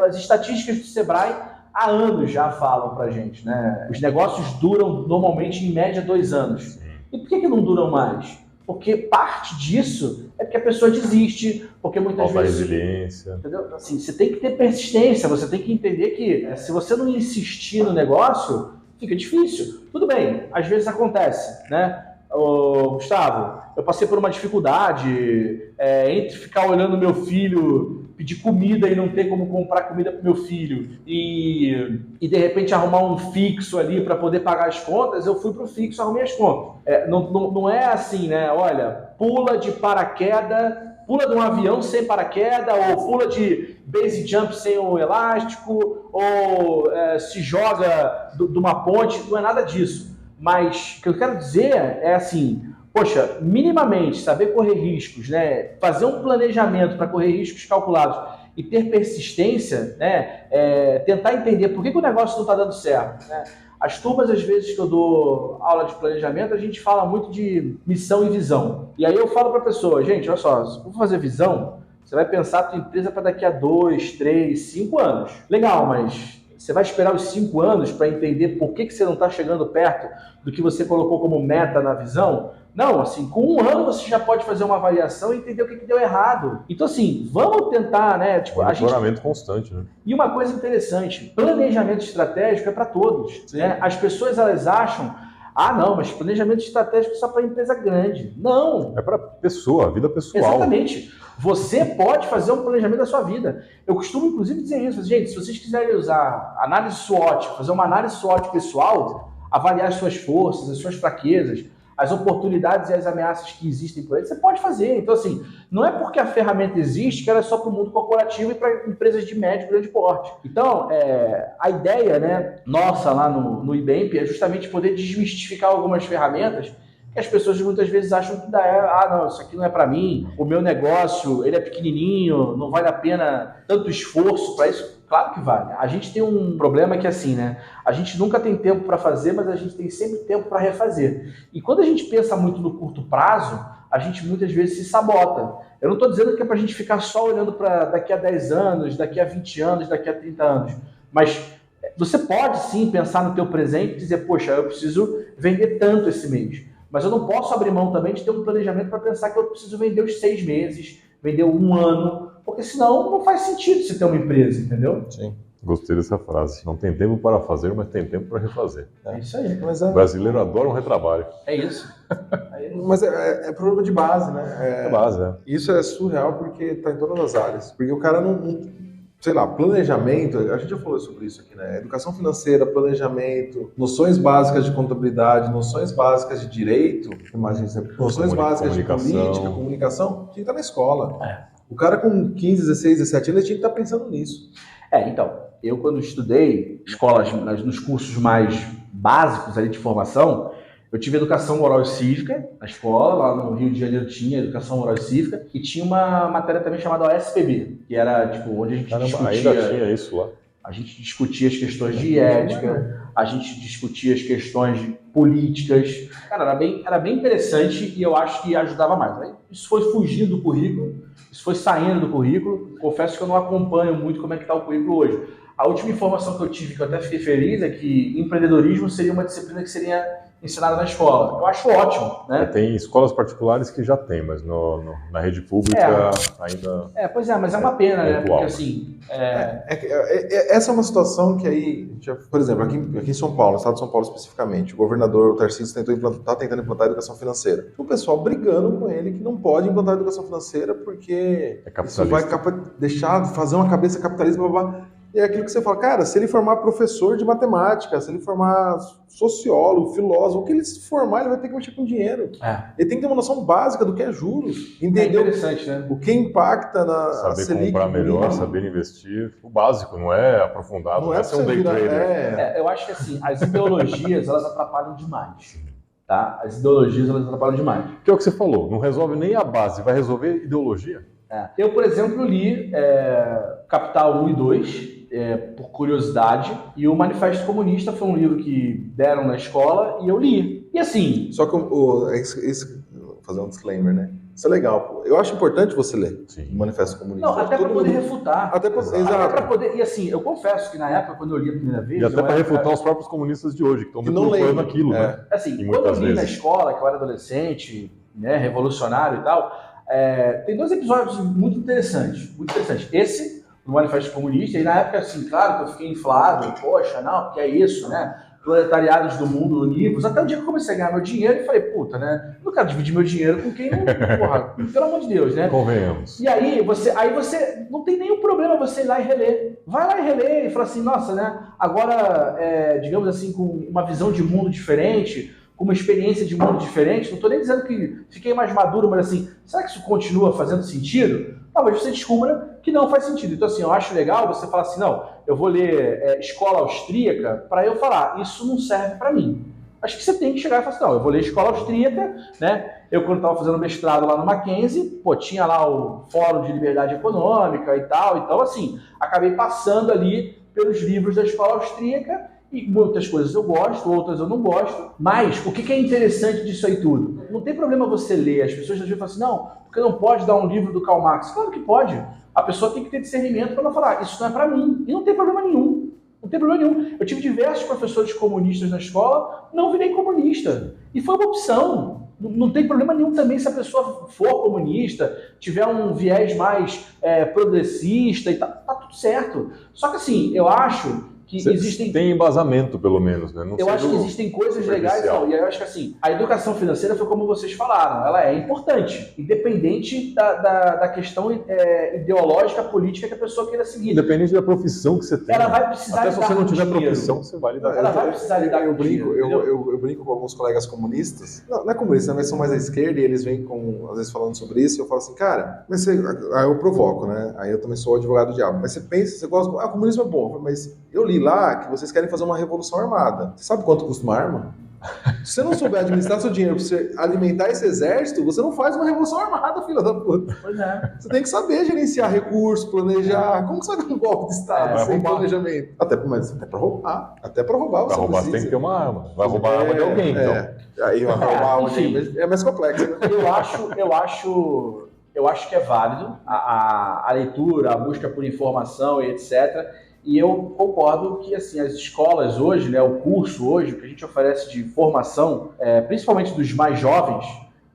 [SPEAKER 3] As estatísticas do Sebrae há anos já falam pra gente, né? Os negócios duram normalmente em média 2 anos. E por que não duram mais? Porque parte disso é porque a pessoa desiste, porque muitas vezes...
[SPEAKER 1] resiliência.
[SPEAKER 3] Entendeu? Assim, você tem que ter persistência, você tem que entender que se você não insistir no negócio, fica difícil. Tudo bem, às vezes acontece, né? Gustavo, eu passei por uma dificuldade entre ficar olhando meu filho pedir comida e não ter como comprar comida para meu filho e de repente arrumar um fixo ali para poder pagar as contas. Eu fui para o fixo e arrumei as contas. Não é assim, né? Olha, pula de paraquedas, pula de um avião sem paraquedas, ou pula de base jump sem o elástico, ou se joga de uma ponte. Não é nada disso. Mas o que eu quero dizer é assim, poxa, minimamente saber correr riscos, né? Fazer um planejamento para correr riscos calculados e ter persistência, né? Tentar entender por que o negócio não está dando certo, né? As turmas, às vezes, que eu dou aula de planejamento, a gente fala muito de missão e visão. E aí eu falo para a pessoa, gente, olha só, se for fazer visão, você vai pensar a tua empresa para daqui a 2, 3, 5 anos. Legal, mas você vai esperar os 5 anos para entender por que você não está chegando perto do que você colocou como meta na visão? Não, assim, com 1 ano você já pode fazer uma avaliação e entender o que deu errado. Então, assim, vamos tentar, né? Tipo,
[SPEAKER 1] monitoramento constante, né?
[SPEAKER 3] E uma coisa interessante, planejamento estratégico é para todos, né? As pessoas, elas acham, Ah, não, mas planejamento estratégico só para empresa grande. Não.
[SPEAKER 1] É para pessoa, vida pessoal.
[SPEAKER 3] Exatamente. Você pode fazer um planejamento da sua vida. Eu costumo, inclusive, dizer isso. Gente, se vocês quiserem usar análise SWOT, fazer uma análise SWOT pessoal, avaliar as suas forças, as suas fraquezas, as oportunidades e as ameaças que existem por aí, você pode fazer. Então, assim, não é porque a ferramenta existe que ela é só para o mundo corporativo e para empresas de médio e grande porte. Então, a ideia, né, nossa lá no IBEMP é justamente poder desmistificar algumas ferramentas que as pessoas muitas vezes acham que não, isso aqui não é para mim, o meu negócio, ele é pequenininho, não vale a pena tanto esforço para isso. Claro que vale. A gente tem um problema que é assim, né? A gente nunca tem tempo para fazer, mas a gente tem sempre tempo para refazer. E quando a gente pensa muito no curto prazo, a gente muitas vezes se sabota. Eu não estou dizendo que é para a gente ficar só olhando para daqui a 10 anos, daqui a 20 anos, daqui a 30 anos, mas você pode sim pensar no teu presente e dizer, poxa, eu preciso vender tanto esse mês. Mas eu não posso abrir mão também de ter um planejamento para pensar que eu preciso vender os 6 meses, vender um ano, porque senão não faz sentido você ter uma empresa, entendeu?
[SPEAKER 1] Sim. Gostei dessa frase. Não tem tempo para fazer, mas tem tempo para refazer.
[SPEAKER 3] É isso aí.
[SPEAKER 1] O brasileiro adora um retrabalho.
[SPEAKER 3] É isso.
[SPEAKER 2] Mas é problema de base, né?
[SPEAKER 1] É base, né?
[SPEAKER 2] Isso é surreal porque está em todas as áreas. Porque o cara não sei lá, planejamento, a gente já falou sobre isso aqui, né? Educação financeira, planejamento, noções básicas de contabilidade, noções básicas de direito, noções básicas de política, comunicação, tinha que estar na escola. O cara com 15, 16, 17 anos, ele tinha que estar pensando nisso.
[SPEAKER 3] Então, eu quando estudei escolas, nos cursos mais básicos ali de formação, eu tive educação moral e cívica na escola, lá no Rio de Janeiro tinha educação moral e cívica, e tinha uma matéria também chamada OSPB, que era tipo onde a gente discutia...
[SPEAKER 1] Ainda tinha isso lá.
[SPEAKER 3] A gente discutia as questões de ética, a gente discutia as questões políticas. Cara, era bem interessante e eu acho que ajudava mais. Aí, isso foi fugindo do currículo, isso foi saindo do currículo. Confesso que eu não acompanho muito como é que está o currículo hoje. A última informação que eu tive, que eu até fiquei feliz, é que empreendedorismo seria uma disciplina que seria ensinada na escola. Eu acho ótimo, né?
[SPEAKER 1] Tem escolas particulares que já tem, mas na rede pública ainda...
[SPEAKER 3] Pois é, mas é uma pena, né? Porque assim...
[SPEAKER 2] Essa é uma situação que aí, por exemplo, aqui em São Paulo, no estado de São Paulo especificamente, o governador Tarcísio está tentando implantar a educação financeira. O pessoal brigando com ele que não pode implantar a educação financeira porque isso vai fazer uma cabeça capitalista, blá. E é aquilo que você fala, cara, se ele formar professor de matemática, se ele formar sociólogo, filósofo, o que ele se formar, ele vai ter que mexer com dinheiro. Ele tem que ter uma noção básica do que é juros, entender
[SPEAKER 3] né?
[SPEAKER 2] o que impacta na
[SPEAKER 1] saber
[SPEAKER 2] Selic,
[SPEAKER 1] comprar melhor, saber investir. O básico, não é aprofundado, não é ser um day trader.
[SPEAKER 3] Eu acho que assim, as ideologias, elas atrapalham demais. Tá? As ideologias, elas atrapalham demais.
[SPEAKER 1] Que é o que você falou, não resolve nem a base, vai resolver ideologia.
[SPEAKER 3] Eu, por exemplo, li Capital 1 e 2, por curiosidade, e o Manifesto Comunista foi um livro que deram na escola e eu li. E assim...
[SPEAKER 2] Só que, vou fazer um disclaimer, né? Isso é legal, pô. Eu acho importante você ler o Manifesto Comunista.
[SPEAKER 3] Não, até para poder refutar.
[SPEAKER 2] Até para
[SPEAKER 3] poder... E assim, eu confesso que na época, quando eu li a primeira vez...
[SPEAKER 1] E até para refutar os próprios comunistas de hoje, que estão deturpando aquilo, né?
[SPEAKER 3] Assim, quando eu li na escola, que eu era adolescente, né, revolucionário e tal, tem 2 episódios muito interessantes. Esse... no Manifesto Comunista, e na época, assim, claro que eu fiquei inflado, poxa, não, porque é isso, né? Proletariados do mundo unidos, até o dia que eu comecei a ganhar meu dinheiro e falei, puta, né? Eu não quero dividir meu dinheiro com quem não, porra, pelo amor de Deus, né?
[SPEAKER 1] Convenhamos.
[SPEAKER 3] E aí você não tem nenhum problema você ir lá e reler. Vai lá e reler e fala assim, nossa, né? Agora, digamos assim, com uma visão de mundo diferente, com uma experiência de mundo diferente, não estou nem dizendo que fiquei mais maduro, mas assim, será que isso continua fazendo sentido? Talvez você descubra que não faz sentido. Então, assim, eu acho legal você falar assim, não, eu vou ler Escola Austríaca para eu falar, isso não serve para mim. Acho que você tem que chegar e falar assim, não, eu vou ler Escola Austríaca, né? Eu, quando estava fazendo mestrado lá no Mackenzie, tinha lá o Fórum de Liberdade Econômica e tal, então, assim, acabei passando ali pelos livros da Escola Austríaca e muitas coisas eu gosto, outras eu não gosto. Mas o que é interessante disso aí tudo? Não tem problema você ler. As pessoas às vezes falam assim, não, porque não pode dar um livro do Karl Marx. Claro que pode. A pessoa tem que ter discernimento para não falar, isso não é para mim. E não tem problema nenhum. Não tem problema nenhum. Eu tive diversos professores comunistas na escola, não virei comunista. E foi uma opção. Não tem problema nenhum também se a pessoa for comunista, tiver um viés mais progressista e tá tudo certo. Só que assim, eu acho que existem...
[SPEAKER 1] Tem embasamento, pelo menos, né? Não
[SPEAKER 3] eu acho que existem coisas legais, não, e eu acho que assim, a educação financeira foi como vocês falaram, ela é importante, independente da questão ideológica, política que a pessoa queira seguir.
[SPEAKER 1] Independente da profissão que você tem.
[SPEAKER 3] Ela vai precisar
[SPEAKER 1] até
[SPEAKER 3] lidar
[SPEAKER 1] se você não
[SPEAKER 3] com
[SPEAKER 1] tiver
[SPEAKER 3] dinheiro.
[SPEAKER 1] profissão, você vai lidar.
[SPEAKER 3] Ela vai precisar lidar com dinheiro.
[SPEAKER 2] Eu brinco com alguns colegas comunistas, não é comunista, mas são mais à esquerda, e eles vêm às vezes falando sobre isso, e eu falo assim, cara, mas aí eu provoco, né? Aí eu também sou advogado do diabo, mas você pensa, você gosta, o comunismo é bom, mas eu li lá que vocês querem fazer uma revolução armada. Você sabe quanto custa uma arma? Se você não souber administrar seu dinheiro para você alimentar esse exército, você não faz uma revolução armada, filha da puta.
[SPEAKER 3] Pois é.
[SPEAKER 2] Você tem que saber gerenciar recursos, planejar. Como que você vai dar um golpe de Estado sem planejamento? Até para roubar. Até para roubar você
[SPEAKER 1] Para roubar você tem que ter uma arma. Vai roubar a arma de alguém, então.
[SPEAKER 2] Aí vai roubar a arma de alguém. É mais complexo, né?
[SPEAKER 3] Eu acho que é válido a leitura, a busca por informação e etc. E eu concordo que assim, as escolas hoje, né, o curso hoje, o que a gente oferece de formação, principalmente dos mais jovens,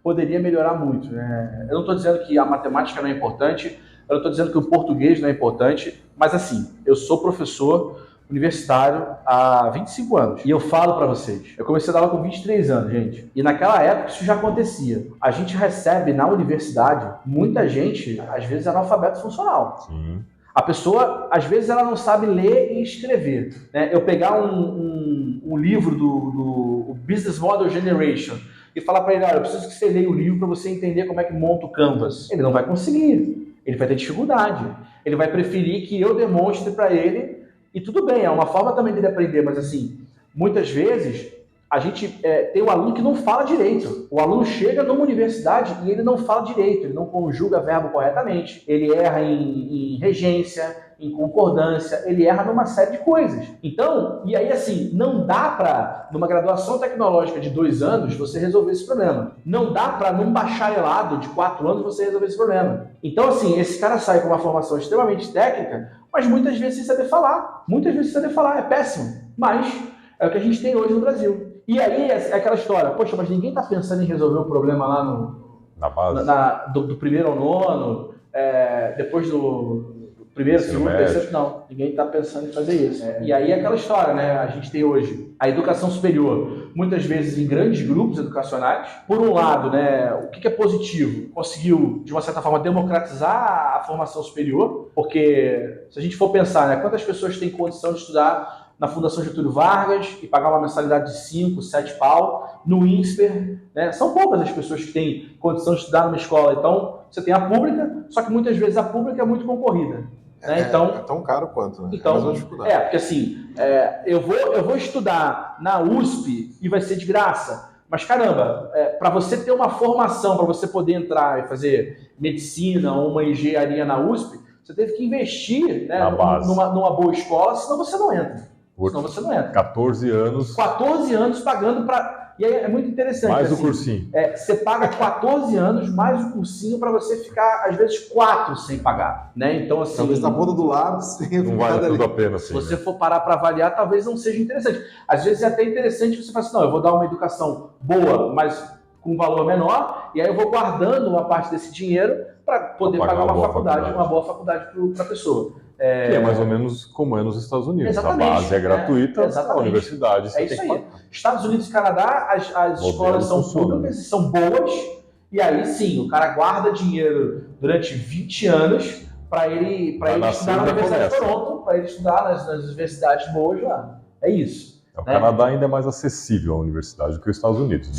[SPEAKER 3] poderia melhorar muito. Né? Eu não estou dizendo que a matemática não é importante, eu não estou dizendo que o português não é importante, mas assim, eu sou professor universitário há 25 anos. E eu falo para vocês, eu comecei a dar aula com 23 anos, gente. E naquela época isso já acontecia. A gente recebe na universidade muita gente, às vezes, analfabeto funcional.
[SPEAKER 1] Sim.
[SPEAKER 3] A pessoa, às vezes, ela não sabe ler e escrever. Né? Eu pegar um livro do Business Model Generation e falar para ele, olha, eu preciso que você leia o livro para você entender como é que monta o Canvas. Ele não vai conseguir. Ele vai ter dificuldade. Ele vai preferir que eu demonstre para ele. E tudo bem, é uma forma também dele aprender, mas assim, muitas vezes a gente tem um aluno que não fala direito. O aluno chega numa universidade e ele não fala direito, ele não conjuga verbo corretamente, ele erra em regência, em concordância, ele erra numa série de coisas. Então, e aí assim, não dá para, numa graduação tecnológica de 2 anos, você resolver esse problema. Não dá para, num bacharelado de 4 anos, você resolver esse problema. Então, assim, esse cara sai com uma formação extremamente técnica, mas muitas vezes sem saber falar. Muitas vezes sem saber falar, é péssimo. Mas é o que a gente tem hoje no Brasil. E aí é aquela história, poxa, mas ninguém está pensando em resolver o problema lá
[SPEAKER 1] na base.
[SPEAKER 3] Do primeiro ao nono, depois do primeiro, segundo, terceiro, não. Ninguém está pensando em fazer isso. E aí é aquela história, né? A gente tem hoje a educação superior, muitas vezes em grandes grupos educacionais. Por um lado, né, o que é positivo? Conseguiu, de uma certa forma, democratizar a formação superior, porque se a gente for pensar, né, quantas pessoas têm condição de estudar na Fundação Getúlio Vargas e pagar uma mensalidade de 5, 7 pau, no INSPER, né? São poucas as pessoas que têm condição de estudar numa escola. Então, você tem a pública, só que muitas vezes a pública é muito concorrida. Né? Então,
[SPEAKER 2] é tão caro quanto, né?
[SPEAKER 3] Então,
[SPEAKER 2] é mais uma dificuldade.
[SPEAKER 3] Porque assim, eu vou estudar na USP e vai ser de graça, mas caramba, para você ter uma formação, para você poder entrar e fazer medicina ou uma engenharia na USP, você teve que investir, né, numa boa escola, senão você não entra. Senão você não entra.
[SPEAKER 1] 14 anos.
[SPEAKER 3] 14 anos pagando para... E aí é muito interessante.
[SPEAKER 1] Mais
[SPEAKER 3] assim,
[SPEAKER 1] o cursinho.
[SPEAKER 3] Você paga 14 anos mais o cursinho para você ficar, às vezes, 4 sem pagar. Né? Então, assim...
[SPEAKER 2] Talvez na ponta do lápis...
[SPEAKER 1] Não vale tudo a pena, assim.
[SPEAKER 3] Se você for parar para avaliar, talvez não seja interessante. Às vezes é até interessante você falar assim, não, eu vou dar uma educação boa, mas com um valor menor, e aí eu vou guardando uma parte desse dinheiro para poder pagar uma boa faculdade para a pessoa.
[SPEAKER 1] Que é mais ou menos como é nos Estados Unidos.
[SPEAKER 3] Exatamente.
[SPEAKER 1] A base é gratuita, a universidade você
[SPEAKER 3] isso
[SPEAKER 1] tem
[SPEAKER 3] aí. Estados Unidos e Canadá, as escolas são públicas e são boas, e aí sim, o cara guarda dinheiro durante 20 anos para ele estudar na Universidade de Toronto, para ele estudar nas universidades boas lá. É isso.
[SPEAKER 1] O Canadá ainda é mais acessível à universidade do que os Estados Unidos. Né?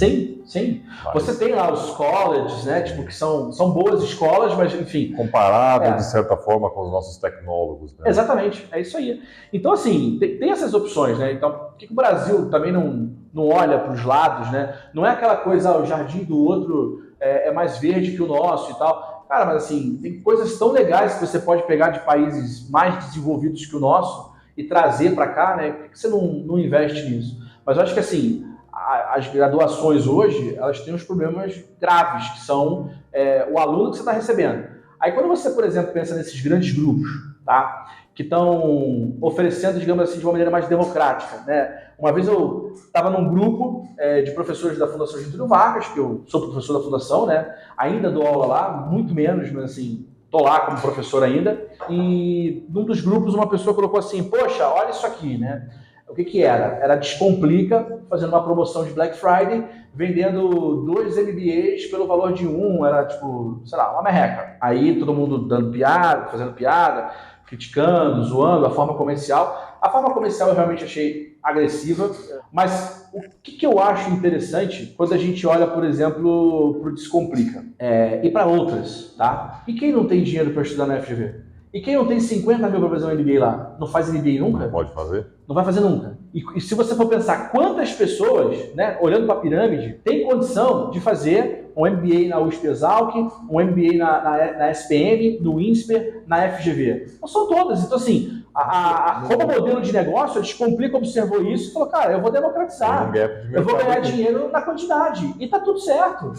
[SPEAKER 3] Sim. Mas... Você tem lá os colleges, né? Tipo, que são boas escolas, mas enfim...
[SPEAKER 1] Comparado, de certa forma, com os nossos tecnólogos. Né?
[SPEAKER 3] Exatamente, é isso aí. Então, assim, tem essas opções, né? Então, por que o Brasil também não olha para os lados, né? Não é aquela coisa, o jardim do outro é mais verde que o nosso e tal. Cara, mas assim, tem coisas tão legais que você pode pegar de países mais desenvolvidos que o nosso e trazer para cá, né? Por que você não investe nisso? Mas eu acho que assim, as graduações hoje, elas têm uns problemas graves, que são o aluno que você está recebendo. Aí quando você, por exemplo, pensa nesses grandes grupos, tá? Que estão oferecendo, digamos assim, de uma maneira mais democrática, né? Uma vez eu estava num grupo de professores da Fundação Getúlio Vargas, que eu sou professor da Fundação, né? Ainda dou aula lá, muito menos, mas assim, tô lá como professor ainda, e num dos grupos uma pessoa colocou assim, poxa, olha isso aqui, né? O que era? Era Descomplica, fazendo uma promoção de Black Friday, vendendo 2 MBAs pelo valor de um, era tipo, sei lá, uma merreca. Aí todo mundo dando piada, fazendo piada, criticando, zoando a forma comercial. A forma comercial eu realmente achei agressiva, mas o que eu acho interessante quando a gente olha, por exemplo, para o Descomplica e para outras, tá? E quem não tem dinheiro para estudar na FGV? E quem não tem 50 mil para fazer um MBA lá? Não faz MBA nunca?
[SPEAKER 1] Não pode fazer?
[SPEAKER 3] Não vai fazer nunca. E se você for pensar quantas pessoas, né, olhando para a pirâmide, tem condição de fazer um MBA na USP Exalc, um MBA na SPM, no INSPER, na FGV? Não são todas. Então, assim, como modelo de negócio, a Descomplica observou isso e falou, cara, eu vou democratizar. Eu vou ganhar dinheiro na quantidade. E tá tudo certo.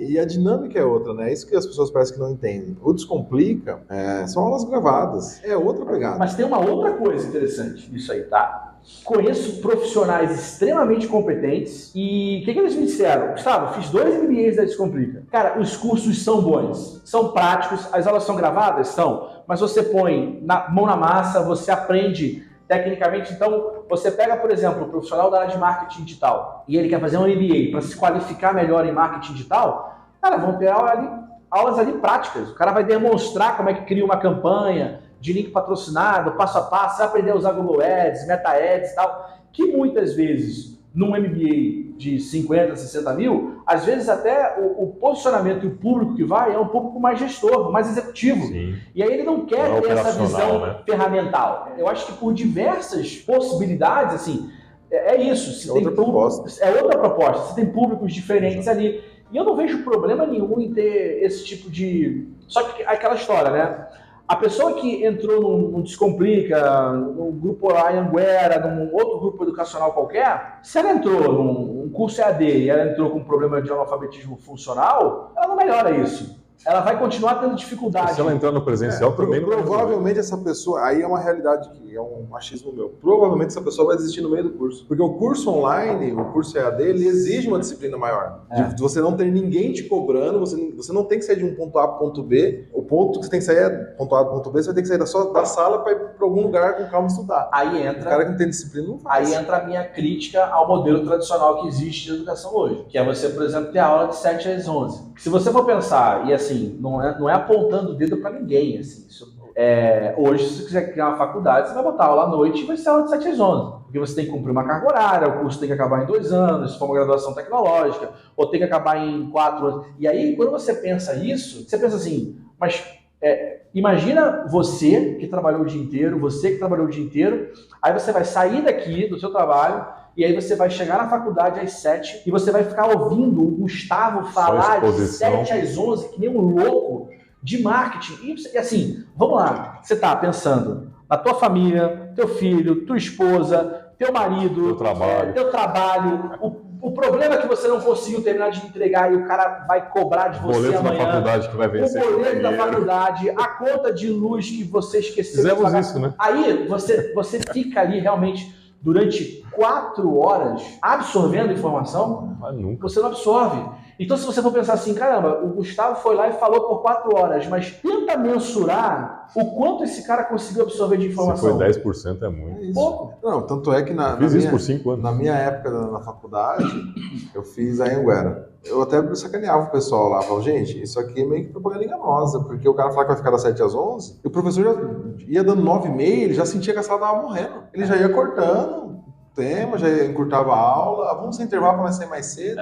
[SPEAKER 2] E a dinâmica é outra, né? Isso que as pessoas parecem que não entendem. O Descomplica são aulas gravadas. É outra pegada.
[SPEAKER 3] Mas tem uma outra coisa interessante nisso aí, tá? Conheço profissionais extremamente competentes e o que eles me disseram? Gustavo, fiz 2 MBAs da Descomplica. Cara, os cursos são bons, são práticos, as aulas são gravadas? São, mas você põe mão na massa, você aprende tecnicamente. Então, você pega, por exemplo, o profissional da área de marketing digital e ele quer fazer um MBA para se qualificar melhor em marketing digital, cara, vão ter aulas ali práticas. O cara vai demonstrar como é que cria uma campanha de link patrocinado, passo a passo, vai aprender a usar Google Ads, Meta Ads e tal, que muitas vezes, num MBA de 50, 60 mil, às vezes até o posicionamento e o público que vai é um público mais gestor, mais executivo. Sim. E aí ele não quer ter essa visão ferramental. Eu acho que por diversas possibilidades, assim, é isso.
[SPEAKER 2] É outra proposta.
[SPEAKER 3] É outra proposta. Você tem públicos diferentes ali. E eu não vejo problema nenhum em ter esse tipo de... Só que aquela história, né? A pessoa que entrou num Descomplica, num grupo Anhanguera, num outro grupo educacional qualquer, se ela entrou num curso EAD e ela entrou com um problema de analfabetismo funcional, ela não melhora isso. Ela vai continuar tendo dificuldade.
[SPEAKER 1] Se ela entrar no presencial, também
[SPEAKER 2] provavelmente essa pessoa, aí é uma realidade que é um machismo meu, provavelmente essa pessoa vai desistir no meio do curso. Porque o curso online, o curso EAD, ele exige uma disciplina maior. De você não ter ninguém te cobrando, você não tem que sair de um ponto A para ponto B, o ponto que você tem que sair é ponto A para ponto B, você vai ter que sair da sala para ir para algum lugar com calma estudar.
[SPEAKER 3] Aí entra,
[SPEAKER 2] o cara que não tem disciplina não faz.
[SPEAKER 3] Aí entra a minha crítica ao modelo tradicional que existe de educação hoje, que é você, por exemplo, ter aula de 7 às 11. Se você for pensar, e assim, não é apontando o dedo para ninguém, assim, hoje, se você quiser criar uma faculdade, você vai botar aula à noite e vai ser aula de 7 às 11. Porque você tem que cumprir uma carga horária, o curso tem que acabar em 2 anos, se for uma graduação tecnológica, ou tem que acabar em 4 anos. E aí, quando você pensa isso, você pensa assim, mas imagina você que trabalhou o dia inteiro, aí você vai sair daqui do seu trabalho, e aí você vai chegar na faculdade às 7 e você vai ficar ouvindo o Gustavo falar de 7 às 11, que nem um louco, de marketing. E assim, vamos lá, você está pensando na tua família, teu filho, tua esposa, teu marido, teu trabalho, o problema é que você não conseguiu terminar de entregar e o cara vai cobrar de você
[SPEAKER 1] boleto
[SPEAKER 3] amanhã.
[SPEAKER 1] Da faculdade que vai vencer.
[SPEAKER 3] O boleto da faculdade, a conta de luz que você esqueceu de pagar.
[SPEAKER 1] Isso, né?
[SPEAKER 3] Aí você fica ali realmente durante 4 horas absorvendo informação,
[SPEAKER 1] mas nunca.
[SPEAKER 3] Você não absorve. Então, se você for pensar assim, caramba, o Gustavo foi lá e falou por 4 horas, mas tenta mensurar o quanto esse cara conseguiu absorver de informação.
[SPEAKER 1] Se foi 10% é muito.
[SPEAKER 3] Pouco.
[SPEAKER 2] Não, tanto é que
[SPEAKER 1] isso por 5 anos.
[SPEAKER 2] Na minha época na faculdade, eu fiz a Anhanguera. Eu até sacaneava o pessoal lá, falava, gente, isso aqui é meio que propaganda enganosa, porque o cara fala que vai ficar das 7 às 11, e o professor já ia dando 9h30, ele já sentia que a sala estava morrendo. Ele já ia cortando o tema, já encurtava a aula, vamos sem intervalo para sair mais cedo.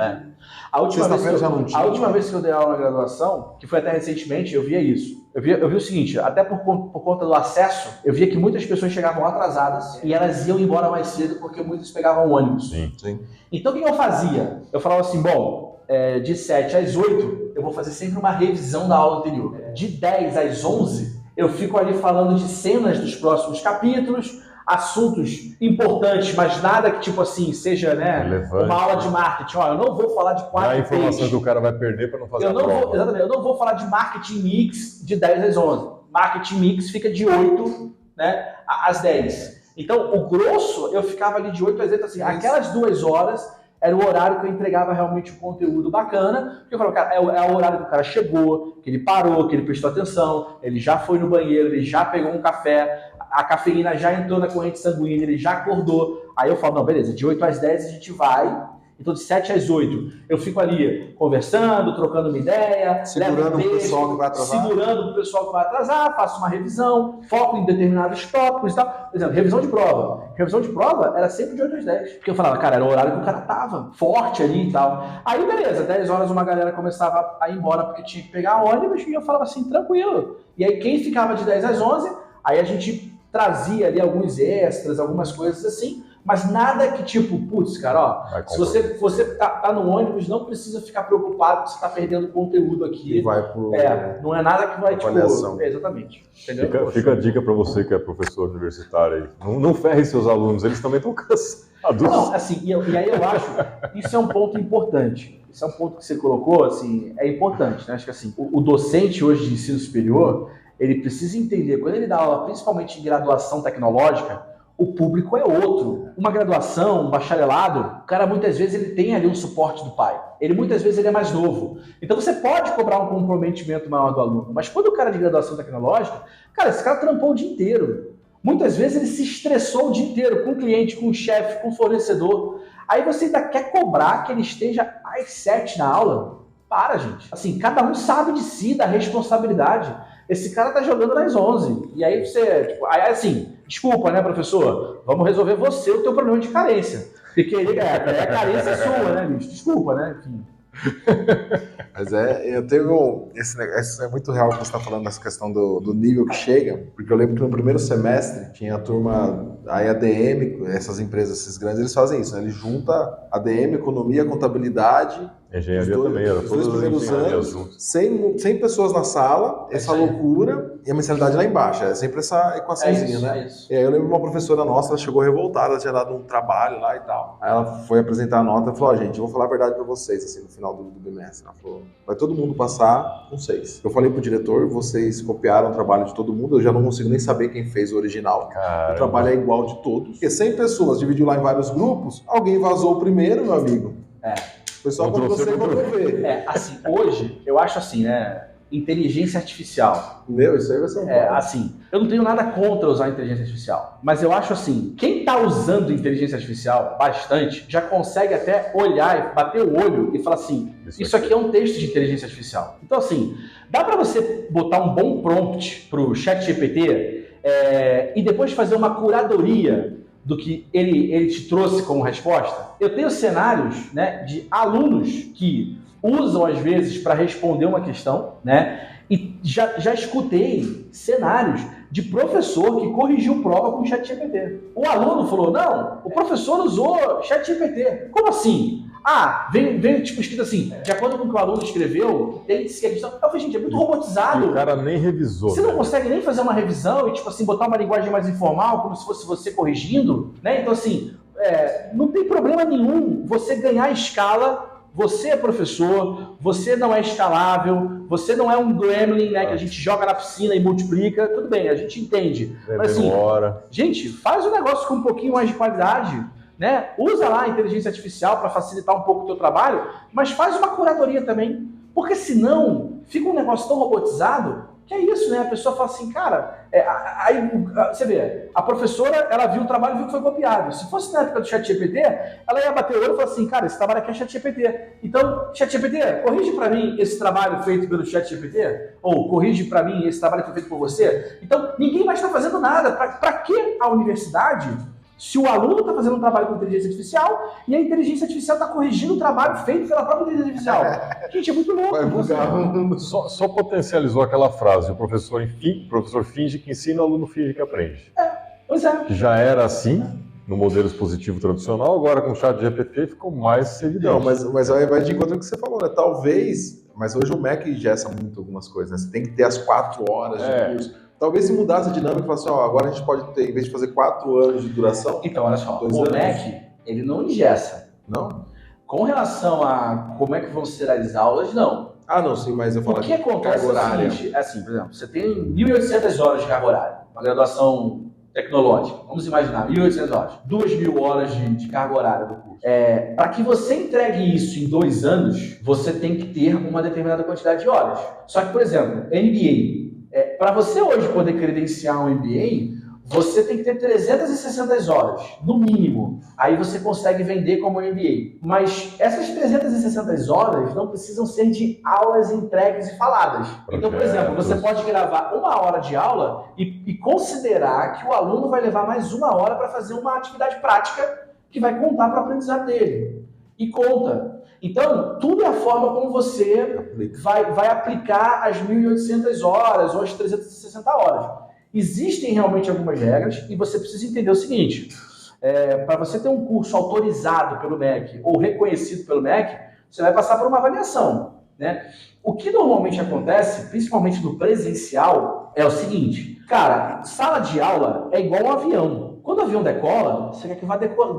[SPEAKER 3] A última vez que eu dei aula na graduação, que foi até recentemente, eu via isso. Eu vi o seguinte, até por conta do acesso, eu via que muitas pessoas chegavam atrasadas e elas iam embora mais cedo porque muitas pegavam ônibus.
[SPEAKER 1] Sim.
[SPEAKER 3] Então o que eu fazia? Eu falava assim, bom, de 7 às 8, eu vou fazer sempre uma revisão da aula anterior. De 10 às 11, eu fico ali falando de cenas dos próximos capítulos, assuntos importantes, mas nada que, tipo assim, seja, né, uma aula de marketing. Ó, eu não vou falar de 4
[SPEAKER 1] a informação que o cara vai perder para não fazer a prova.
[SPEAKER 3] Exatamente, eu não vou falar de marketing mix de 10 às 11. Marketing mix fica de 8, né, às 10. Então, o grosso, eu ficava ali de 8 às 10, assim, aquelas 2 horas era o horário que eu entregava realmente um conteúdo bacana, porque eu falava, cara, é o horário que o cara chegou, que ele parou, que ele prestou atenção, ele já foi no banheiro, ele já pegou um café, a cafeína já entrou na corrente sanguínea, ele já acordou. Aí eu falo, não, beleza, de 8 às 10 a gente vai, então de 7 às 8 eu fico ali conversando, trocando uma ideia,
[SPEAKER 2] segurando o pessoal que vai atrasar.
[SPEAKER 3] Segurando o pessoal que vai atrasar, faço uma revisão, foco em determinados tópicos e tal. Por exemplo, revisão de prova. Revisão de prova era sempre de 8 às 10. Porque eu falava, cara, era o horário que o cara tava forte ali e tal. Aí beleza, 10 horas uma galera começava a ir embora porque tinha que pegar ônibus e eu falava assim, tranquilo. E aí quem ficava de 10 às 11, aí a gente trazia ali alguns extras, algumas coisas assim, mas nada que tipo, putz, cara, ó, se você tá no ônibus, não precisa ficar preocupado que você tá perdendo conteúdo aqui.
[SPEAKER 2] E vai pro...
[SPEAKER 3] não é nada que vai,
[SPEAKER 2] avaliação.
[SPEAKER 3] tipo... exatamente. Entendeu?
[SPEAKER 1] Fica a dica para você que é professor universitário aí. Não ferre seus alunos, eles também estão cansados.
[SPEAKER 3] Não, assim, e aí eu acho, isso é um ponto importante. Isso é um ponto que você colocou, assim, é importante, né? Acho que assim, o docente hoje de ensino superior, ele precisa entender, quando ele dá aula, principalmente em graduação tecnológica, o público é outro. Uma graduação, um bacharelado, o cara muitas vezes ele tem ali um suporte do pai. Ele muitas vezes ele é mais novo. Então você pode cobrar um comprometimento maior do aluno. Mas quando o cara é de graduação tecnológica, cara, esse cara trampou o dia inteiro. Muitas vezes ele se estressou o dia inteiro com o cliente, com o chefe, com o fornecedor. Aí você ainda quer cobrar que ele esteja às 7 na aula? Para, gente. Assim, cada um sabe de si, da responsabilidade. Esse cara tá jogando nas 11. E aí você, tipo, aí assim, desculpa, né, professor? Vamos resolver você o teu problema de carência. Porque a carência é sua, né, bicho? Desculpa, né? Enfim.
[SPEAKER 2] Mas eu tenho isso é muito real que você está falando dessa questão do nível que chega, porque eu lembro que no primeiro semestre tinha a turma, aí ADM, essas empresas, esses grandes, eles fazem isso, né? Eles juntam ADM, economia, contabilidade,
[SPEAKER 1] engenharia também, era
[SPEAKER 2] os dois primeiros anos,
[SPEAKER 1] juntos.
[SPEAKER 2] 100 pessoas na sala, essa loucura, e a mensalidade lá embaixo, é sempre essa equaçãozinha, né?
[SPEAKER 3] Isso.
[SPEAKER 2] E aí eu lembro uma professora nossa, ela chegou revoltada, ela tinha dado um trabalho lá e tal, aí ela foi apresentar a nota e falou, gente, eu vou falar a verdade pra vocês, assim, no final do bimestre, ela falou, vai todo mundo passar com 6. Eu falei pro diretor, vocês copiaram o trabalho de todo mundo, eu já não consigo nem saber quem fez o original.
[SPEAKER 1] Caramba.
[SPEAKER 2] O trabalho é igual de todos, porque 100 pessoas dividiu lá em vários grupos, alguém vazou o primeiro, meu amigo. Foi só quando você ver.
[SPEAKER 3] Assim, hoje, eu acho assim, né? Inteligência artificial.
[SPEAKER 2] Entendeu? Isso aí vai ser um
[SPEAKER 3] assim, eu não tenho nada contra usar inteligência artificial, mas eu acho assim, quem tá usando inteligência artificial bastante, já consegue até olhar e bater o olho e falar assim, isso aqui é um texto de inteligência artificial. Então assim, dá para você botar um bom prompt pro ChatGPT e depois fazer uma curadoria do que ele te trouxe como resposta. Eu tenho cenários, né, de alunos que usam às vezes para responder uma questão, né, e já escutei cenários de professor que corrigiu prova com o ChatGPT. O aluno falou, não, o professor usou ChatGPT. Como assim? Veio tipo escrito assim, de acordo com o que o aluno escreveu, tem-se que a questão... Eu falei, gente, é muito robotizado.
[SPEAKER 1] E o cara nem revisou.
[SPEAKER 3] Você não consegue nem fazer uma revisão e, tipo assim, botar uma linguagem mais informal, como se fosse você corrigindo, né? Então, assim, não tem problema nenhum você ganhar escala. Você é professor, você não é escalável, você não é um gremlin, né, que a gente joga na piscina e multiplica, tudo bem, a gente entende. Mas assim, gente, faz o negócio com um pouquinho mais de qualidade, né? Usa lá a inteligência artificial para facilitar um pouco o teu trabalho, mas faz uma curadoria também, porque senão fica um negócio tão robotizado que é isso, né? A pessoa fala assim, cara, aí você vê, a professora, ela viu o trabalho e viu que foi copiado. Se fosse na época do ChatGPT, ela ia bater o olho e falar assim, cara, esse trabalho aqui é ChatGPT. Então, ChatGPT, corrige para mim esse trabalho feito pelo ChatGPT, ou corrige para mim esse trabalho que foi feito por você. Então, ninguém mais está fazendo nada. Para que a universidade, se o aluno está fazendo um trabalho com inteligência artificial e a inteligência artificial está corrigindo o trabalho feito pela própria inteligência artificial? Gente, é muito louco.
[SPEAKER 1] Só potencializou aquela frase, o professor finge que ensina, o aluno finge que aprende.
[SPEAKER 3] Pois é.
[SPEAKER 1] Que já era assim no modelo expositivo tradicional, agora com o ChatGPT ficou mais evidente.
[SPEAKER 2] Não, mas aí vai de encontro com o que você falou, né? Talvez, mas hoje o Mac ingessa muito algumas coisas, né? Você tem que ter as 4 horas de curso. Talvez se mudasse a dinâmica e falasse, agora a gente pode ter, em vez de fazer 4 anos de duração...
[SPEAKER 3] Então, olha só, o Mac, ele não ingessa.
[SPEAKER 2] Não?
[SPEAKER 3] Com relação a como é que vão ser as aulas, não.
[SPEAKER 2] Não, sim, mas eu falo
[SPEAKER 3] o que acontece é o seguinte, assim, por exemplo, você tem 1.800 horas de carga horária, uma graduação tecnológica, vamos imaginar, 1.800 horas, 2.000 horas de carga horária do curso. Para que você entregue isso em 2 anos, você tem que ter uma determinada quantidade de horas. Só que, por exemplo, MBA, para você hoje poder credenciar um MBA, você tem que ter 360 horas, no mínimo. Aí você consegue vender como MBA. Mas essas 360 horas não precisam ser de aulas entregues e faladas. Então, por exemplo, você pode gravar 1 hora de aula e considerar que o aluno vai levar mais 1 hora para fazer uma atividade prática que vai contar para o aprendizado dele. E conta. Então, tudo é a forma como você vai aplicar as 1.800 horas ou as 360 horas. Existem realmente algumas regras e você precisa entender o seguinte, para você ter um curso autorizado pelo MEC ou reconhecido pelo MEC, você vai passar por uma avaliação, né? O que normalmente acontece, principalmente no presencial, é o seguinte, cara, sala de aula é igual um avião. Quando o avião decola, você quer que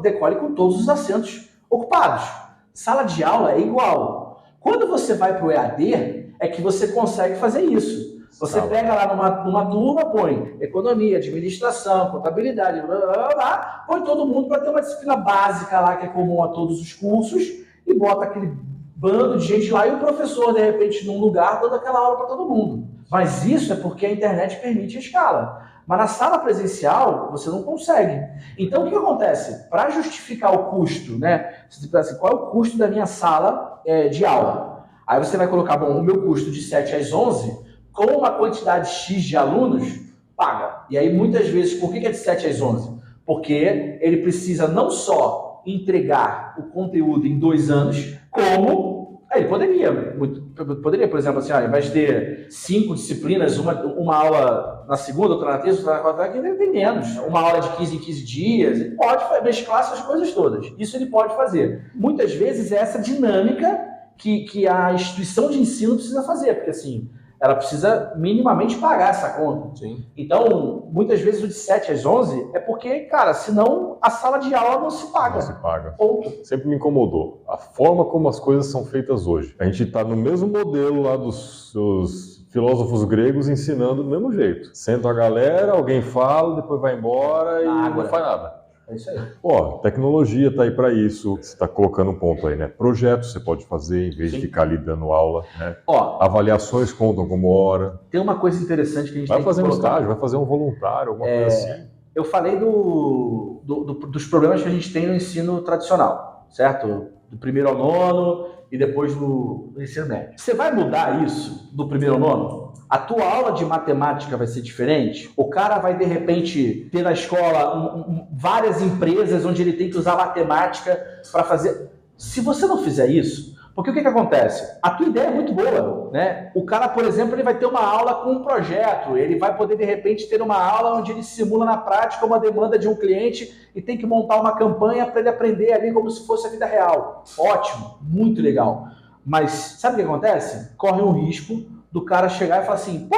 [SPEAKER 3] decole com todos os assentos ocupados. Sala de aula é igual. Quando você vai para o EAD, é que você consegue fazer isso. Você pega lá numa turma, põe economia, administração, contabilidade, blá, blá, blá, põe todo mundo para ter uma disciplina básica lá que é comum a todos os cursos e bota aquele bando de gente lá e o professor, de repente, num lugar, dando aquela aula para todo mundo. Mas isso é porque a internet permite a escala. Mas na sala presencial, você não consegue. Então, o que acontece? Para justificar o custo, né? Você diz assim, qual é o custo da minha sala de aula? Aí você vai colocar, bom, o meu custo de 7 às 11... com uma quantidade X de alunos, paga. E aí, muitas vezes, por que é de 7 às 11? Porque ele precisa não só entregar o conteúdo em 2 anos, como ele poderia, por exemplo, assim, ao invés de ter 5 disciplinas, uma aula na segunda, outra na terça, outra na quarta, ele tem menos. Uma aula de 15 em 15 dias, ele pode mesclar essas coisas todas. Isso ele pode fazer. Muitas vezes é essa dinâmica que a instituição de ensino precisa fazer, porque assim, ela precisa minimamente pagar essa conta.
[SPEAKER 2] Sim.
[SPEAKER 3] Então, muitas vezes o de 7 às 11 é porque, cara, senão a sala de aula não se paga.
[SPEAKER 1] Não se paga.
[SPEAKER 3] Ponto.
[SPEAKER 1] Sempre me incomodou. A forma como as coisas são feitas hoje. A gente está no mesmo modelo lá dos filósofos gregos ensinando do mesmo jeito. Senta a galera, alguém fala, depois vai embora e não faz nada.
[SPEAKER 3] É isso aí.
[SPEAKER 1] Ó, tecnologia está aí para isso. Você está colocando um ponto aí, né? Projetos você pode fazer em vez de ficar ali dando aula, né?
[SPEAKER 3] Ó,
[SPEAKER 1] avaliações contam como hora.
[SPEAKER 3] tem uma coisa interessante que a gente
[SPEAKER 1] vai
[SPEAKER 3] tem
[SPEAKER 1] fazer
[SPEAKER 3] que
[SPEAKER 1] um
[SPEAKER 3] colocar.
[SPEAKER 1] estágio, vai fazer um voluntário, alguma coisa assim.
[SPEAKER 3] Eu falei dos problemas que a gente tem no ensino tradicional, certo? Do 1º ao 9º e depois do ensino médio. Você vai mudar isso do 1º ao 9º? A tua aula de matemática vai ser diferente? O cara vai, de repente, ter na escola várias empresas onde ele tem que usar matemática para fazer... Se você não fizer isso, porque o que acontece? A tua ideia é muito boa, né? O cara, por exemplo, ele vai ter uma aula com um projeto, ele vai poder, de repente, ter uma aula onde ele simula na prática uma demanda de um cliente e tem que montar uma campanha para ele aprender ali como se fosse a vida real. Ótimo, muito legal. Mas sabe o que acontece? Corre um risco do cara chegar e falar assim, pô,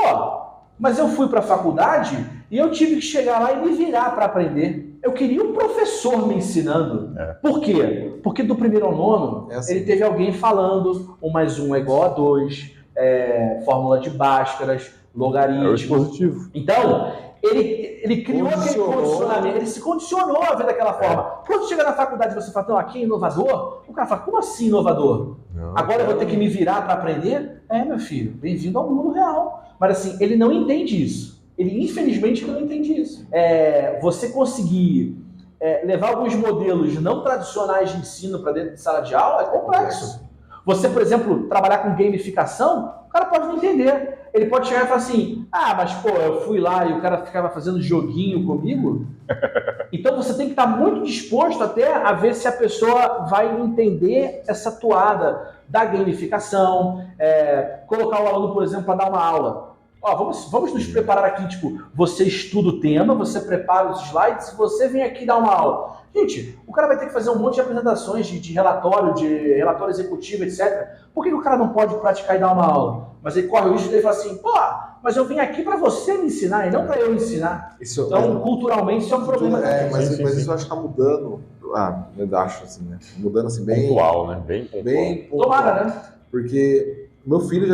[SPEAKER 3] mas eu fui para a faculdade e eu tive que chegar lá e me virar para aprender. Eu queria um professor me ensinando. Por quê? Porque do 1º ao 9º,
[SPEAKER 2] assim.
[SPEAKER 3] ele teve alguém falando 1 mais 1 é igual a 2, fórmula de Bhaskaras, logaritmo.
[SPEAKER 1] É o dispositivo.
[SPEAKER 3] Então, ele criou aquele condicionamento, ele se condicionou a ver daquela forma. Quando chega na faculdade e você fala, aqui é inovador, o cara fala, como assim inovador?
[SPEAKER 1] Não,
[SPEAKER 3] agora eu vou ter que me virar para aprender? Meu filho, bem-vindo ao mundo real. Mas assim, ele não entende isso. Ele, infelizmente, não entende isso. Você conseguir levar alguns modelos não tradicionais de ensino para dentro de sala de aula é complexo. Você, por exemplo, trabalhar com gamificação, o cara pode não entender. Ele pode chegar e falar assim, mas pô, eu fui lá e o cara ficava fazendo joguinho comigo. Então você tem que estar muito disposto até a ver se a pessoa vai entender essa toada da gamificação, colocar o aluno, por exemplo, para dar uma aula. Vamos nos preparar aqui, tipo, você estuda o tema, você prepara os slides, você vem aqui dar uma aula. Gente, o cara vai ter que fazer um monte de apresentações de relatório executivo, etc. Por que o cara não pode praticar e dar uma aula? Mas ele corre o risco de falar assim, mas eu vim aqui para você me ensinar e não para eu ensinar. Então, culturalmente, isso é um problema.
[SPEAKER 2] Mas isso eu acho que está mudando. Eu acho assim, né? Mudando assim bem...
[SPEAKER 1] Pontual, né? Bem pontual.
[SPEAKER 2] Bem pontual.
[SPEAKER 3] Tomara, né?
[SPEAKER 2] Porque meu filho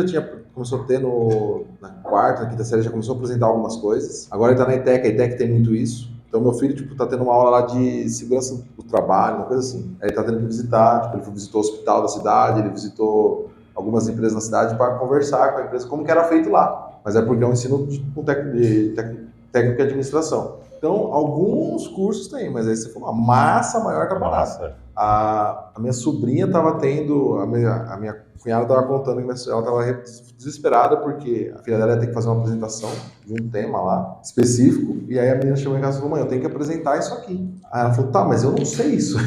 [SPEAKER 2] começou a ter na 4ª, na 5ª série, já começou a apresentar algumas coisas. Agora ele está na ETEC, a ETEC tem muito isso. Então, meu filho, tipo, tá tendo uma aula lá de segurança do trabalho, uma coisa assim. Aí ele tá tendo que visitar, tipo, ele visitou o hospital da cidade, ele visitou algumas empresas na cidade para conversar com a empresa como que era feito lá. Mas é porque é um ensino com técnico de administração. Então, alguns cursos tem, mas aí você falou, a massa maior que a parada. A minha sobrinha estava tendo, a minha cunhada estava contando que ela estava desesperada porque a filha dela ia ter que fazer uma apresentação de um tema lá específico, e aí a menina chegou em casa e falou, mãe, eu tenho que apresentar isso aqui. Aí ela falou, tá, mas eu não sei isso.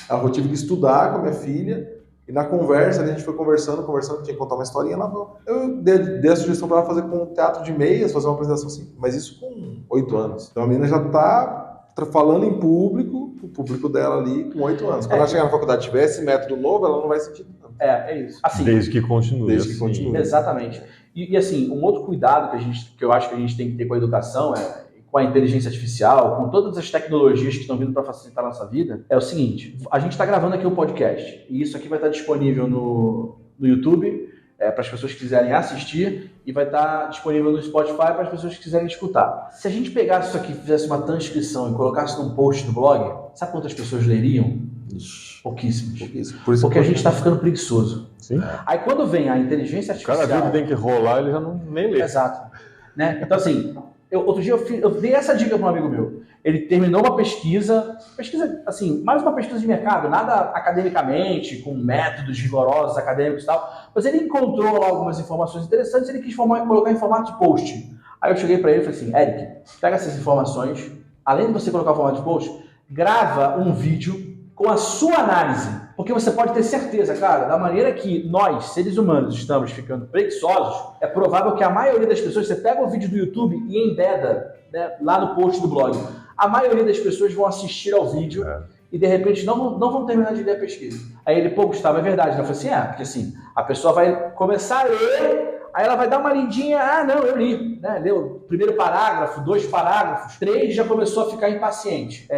[SPEAKER 2] Ela falou, tive que estudar com a minha filha, e na conversa, a gente foi conversando, tinha que contar uma historinha, eu dei a sugestão para ela fazer com teatro de meias, fazer uma apresentação assim, mas isso com 8 anos. Então a menina já está falando em público, o público dela ali com 8 anos. Quando ela chegar na faculdade e tiver esse método novo, ela não vai sentir tanto.
[SPEAKER 3] É isso. Assim,
[SPEAKER 1] desde que continue.
[SPEAKER 3] Exatamente. E assim, um outro cuidado que eu acho que a gente tem que ter com a educação, com a inteligência artificial, com todas as tecnologias que estão vindo para facilitar a nossa vida, é o seguinte, a gente está gravando aqui um podcast, e isso aqui vai estar disponível no YouTube, para as pessoas que quiserem assistir, e vai estar disponível no Spotify para as pessoas que quiserem escutar. Se a gente pegasse isso aqui, fizesse uma transcrição e colocasse num post no blog, sabe quantas pessoas leriam? Pouquíssimas. Porque a gente está ficando preguiçoso.
[SPEAKER 1] Sim.
[SPEAKER 3] Aí quando vem a inteligência artificial...
[SPEAKER 1] Cada dia que tem que rolar, ele já nem lê.
[SPEAKER 3] Exato. Né? Então assim, outro dia eu dei essa dica para um amigo meu. Ele terminou uma pesquisa, assim, mais uma pesquisa de mercado, nada academicamente, com métodos rigorosos acadêmicos e tal, mas ele encontrou lá algumas informações interessantes e ele quis colocar em formato de post. Aí eu cheguei para ele e falei assim, Eric, pega essas informações, além de você colocar o formato de post, grava um vídeo com a sua análise, porque você pode ter certeza, cara, da maneira que nós, seres humanos, estamos ficando preguiçosos, é provável que a maioria das pessoas, você pega o vídeo do YouTube e embeda, né, lá no post do blog, a maioria das pessoas vão assistir ao vídeo e de repente não vão terminar de ler a pesquisa. Aí ele, pô, Gustavo, é verdade. Eu falei assim, porque assim, a pessoa vai começar a ler, aí ela vai dar uma lidinha, não, eu li, né? Leu o primeiro parágrafo, 2 parágrafos, 3, já começou a ficar impaciente.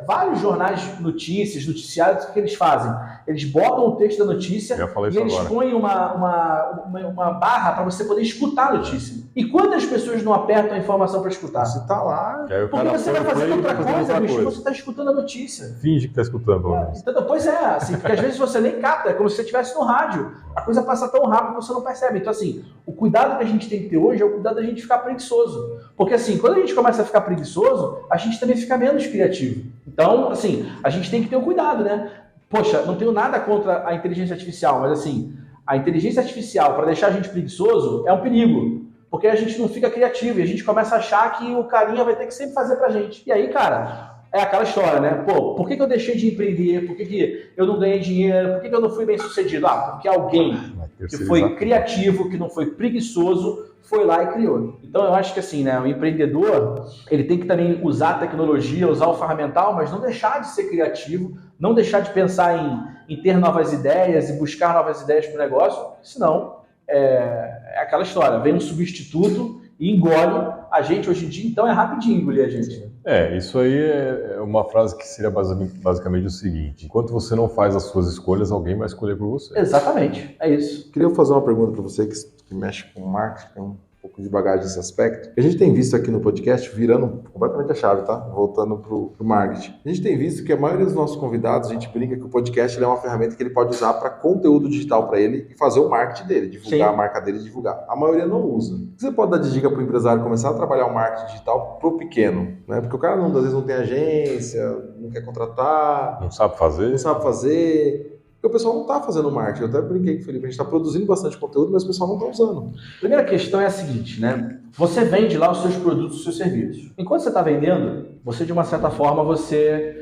[SPEAKER 3] Vários jornais, noticiários, o que eles fazem? Eles botam o texto da notícia e eles põem uma barra para você poder escutar a notícia. E quantas pessoas não apertam a informação para escutar?
[SPEAKER 2] Você tá lá.
[SPEAKER 3] Porque você vai fazendo outra coisa, bicho, você está escutando a notícia.
[SPEAKER 1] Finge que está escutando, pelo menos.
[SPEAKER 3] Então, pois assim, porque às vezes você nem capta, é como se você estivesse no rádio. A coisa passa tão rápido que você não percebe. Então, assim, o cuidado que a gente tem que ter hoje é o cuidado da gente ficar preguiçoso. Porque, assim, quando a gente começa a ficar preguiçoso, a gente também fica menos criativo. Então, assim, a gente tem que ter o cuidado, né? Poxa, não tenho nada contra a inteligência artificial, mas, assim, a inteligência artificial, para deixar a gente preguiçoso, é um perigo. Porque a gente não fica criativo e a gente começa a achar que o carinha vai ter que sempre fazer pra gente. E aí, cara, é aquela história, né? Pô, por que eu deixei de empreender? Por que eu não ganhei dinheiro? Por que eu não fui bem sucedido? Porque alguém que foi criativo, que não foi preguiçoso, foi lá e criou. Então eu acho que assim, né, o empreendedor, ele tem que também usar a tecnologia, usar o ferramental, mas não deixar de ser criativo, não deixar de pensar em ter novas ideias e buscar novas ideias para o negócio, senão é aquela história, vem um substituto e engole a gente hoje em dia, então é rapidinho engolir a gente.
[SPEAKER 1] Isso aí é uma frase que seria basicamente o seguinte: enquanto você não faz as suas escolhas, alguém vai escolher por você.
[SPEAKER 3] Exatamente, é isso.
[SPEAKER 2] Queria fazer uma pergunta para você que mexe com marketing, um pouco de bagagem nesse aspecto. A gente tem visto aqui no podcast, virando completamente a chave, tá? Voltando pro marketing. A gente tem visto que a maioria dos nossos convidados, a gente brinca que o podcast é uma ferramenta que ele pode usar para conteúdo digital para ele e fazer o marketing dele, divulgar a marca dele e divulgar. A maioria não usa. O que você pode dar de dica para o empresário começar a trabalhar o marketing digital pro pequeno? Né? Porque o cara às vezes não tem agência, não quer contratar,
[SPEAKER 1] não sabe fazer. Porque o pessoal não está fazendo marketing. Eu até brinquei com o Felipe, a gente está produzindo bastante conteúdo, mas o pessoal não está usando.
[SPEAKER 3] A primeira questão é a seguinte, né? Você vende lá os seus produtos, os seus serviços. Enquanto você está vendendo, você de uma certa forma, você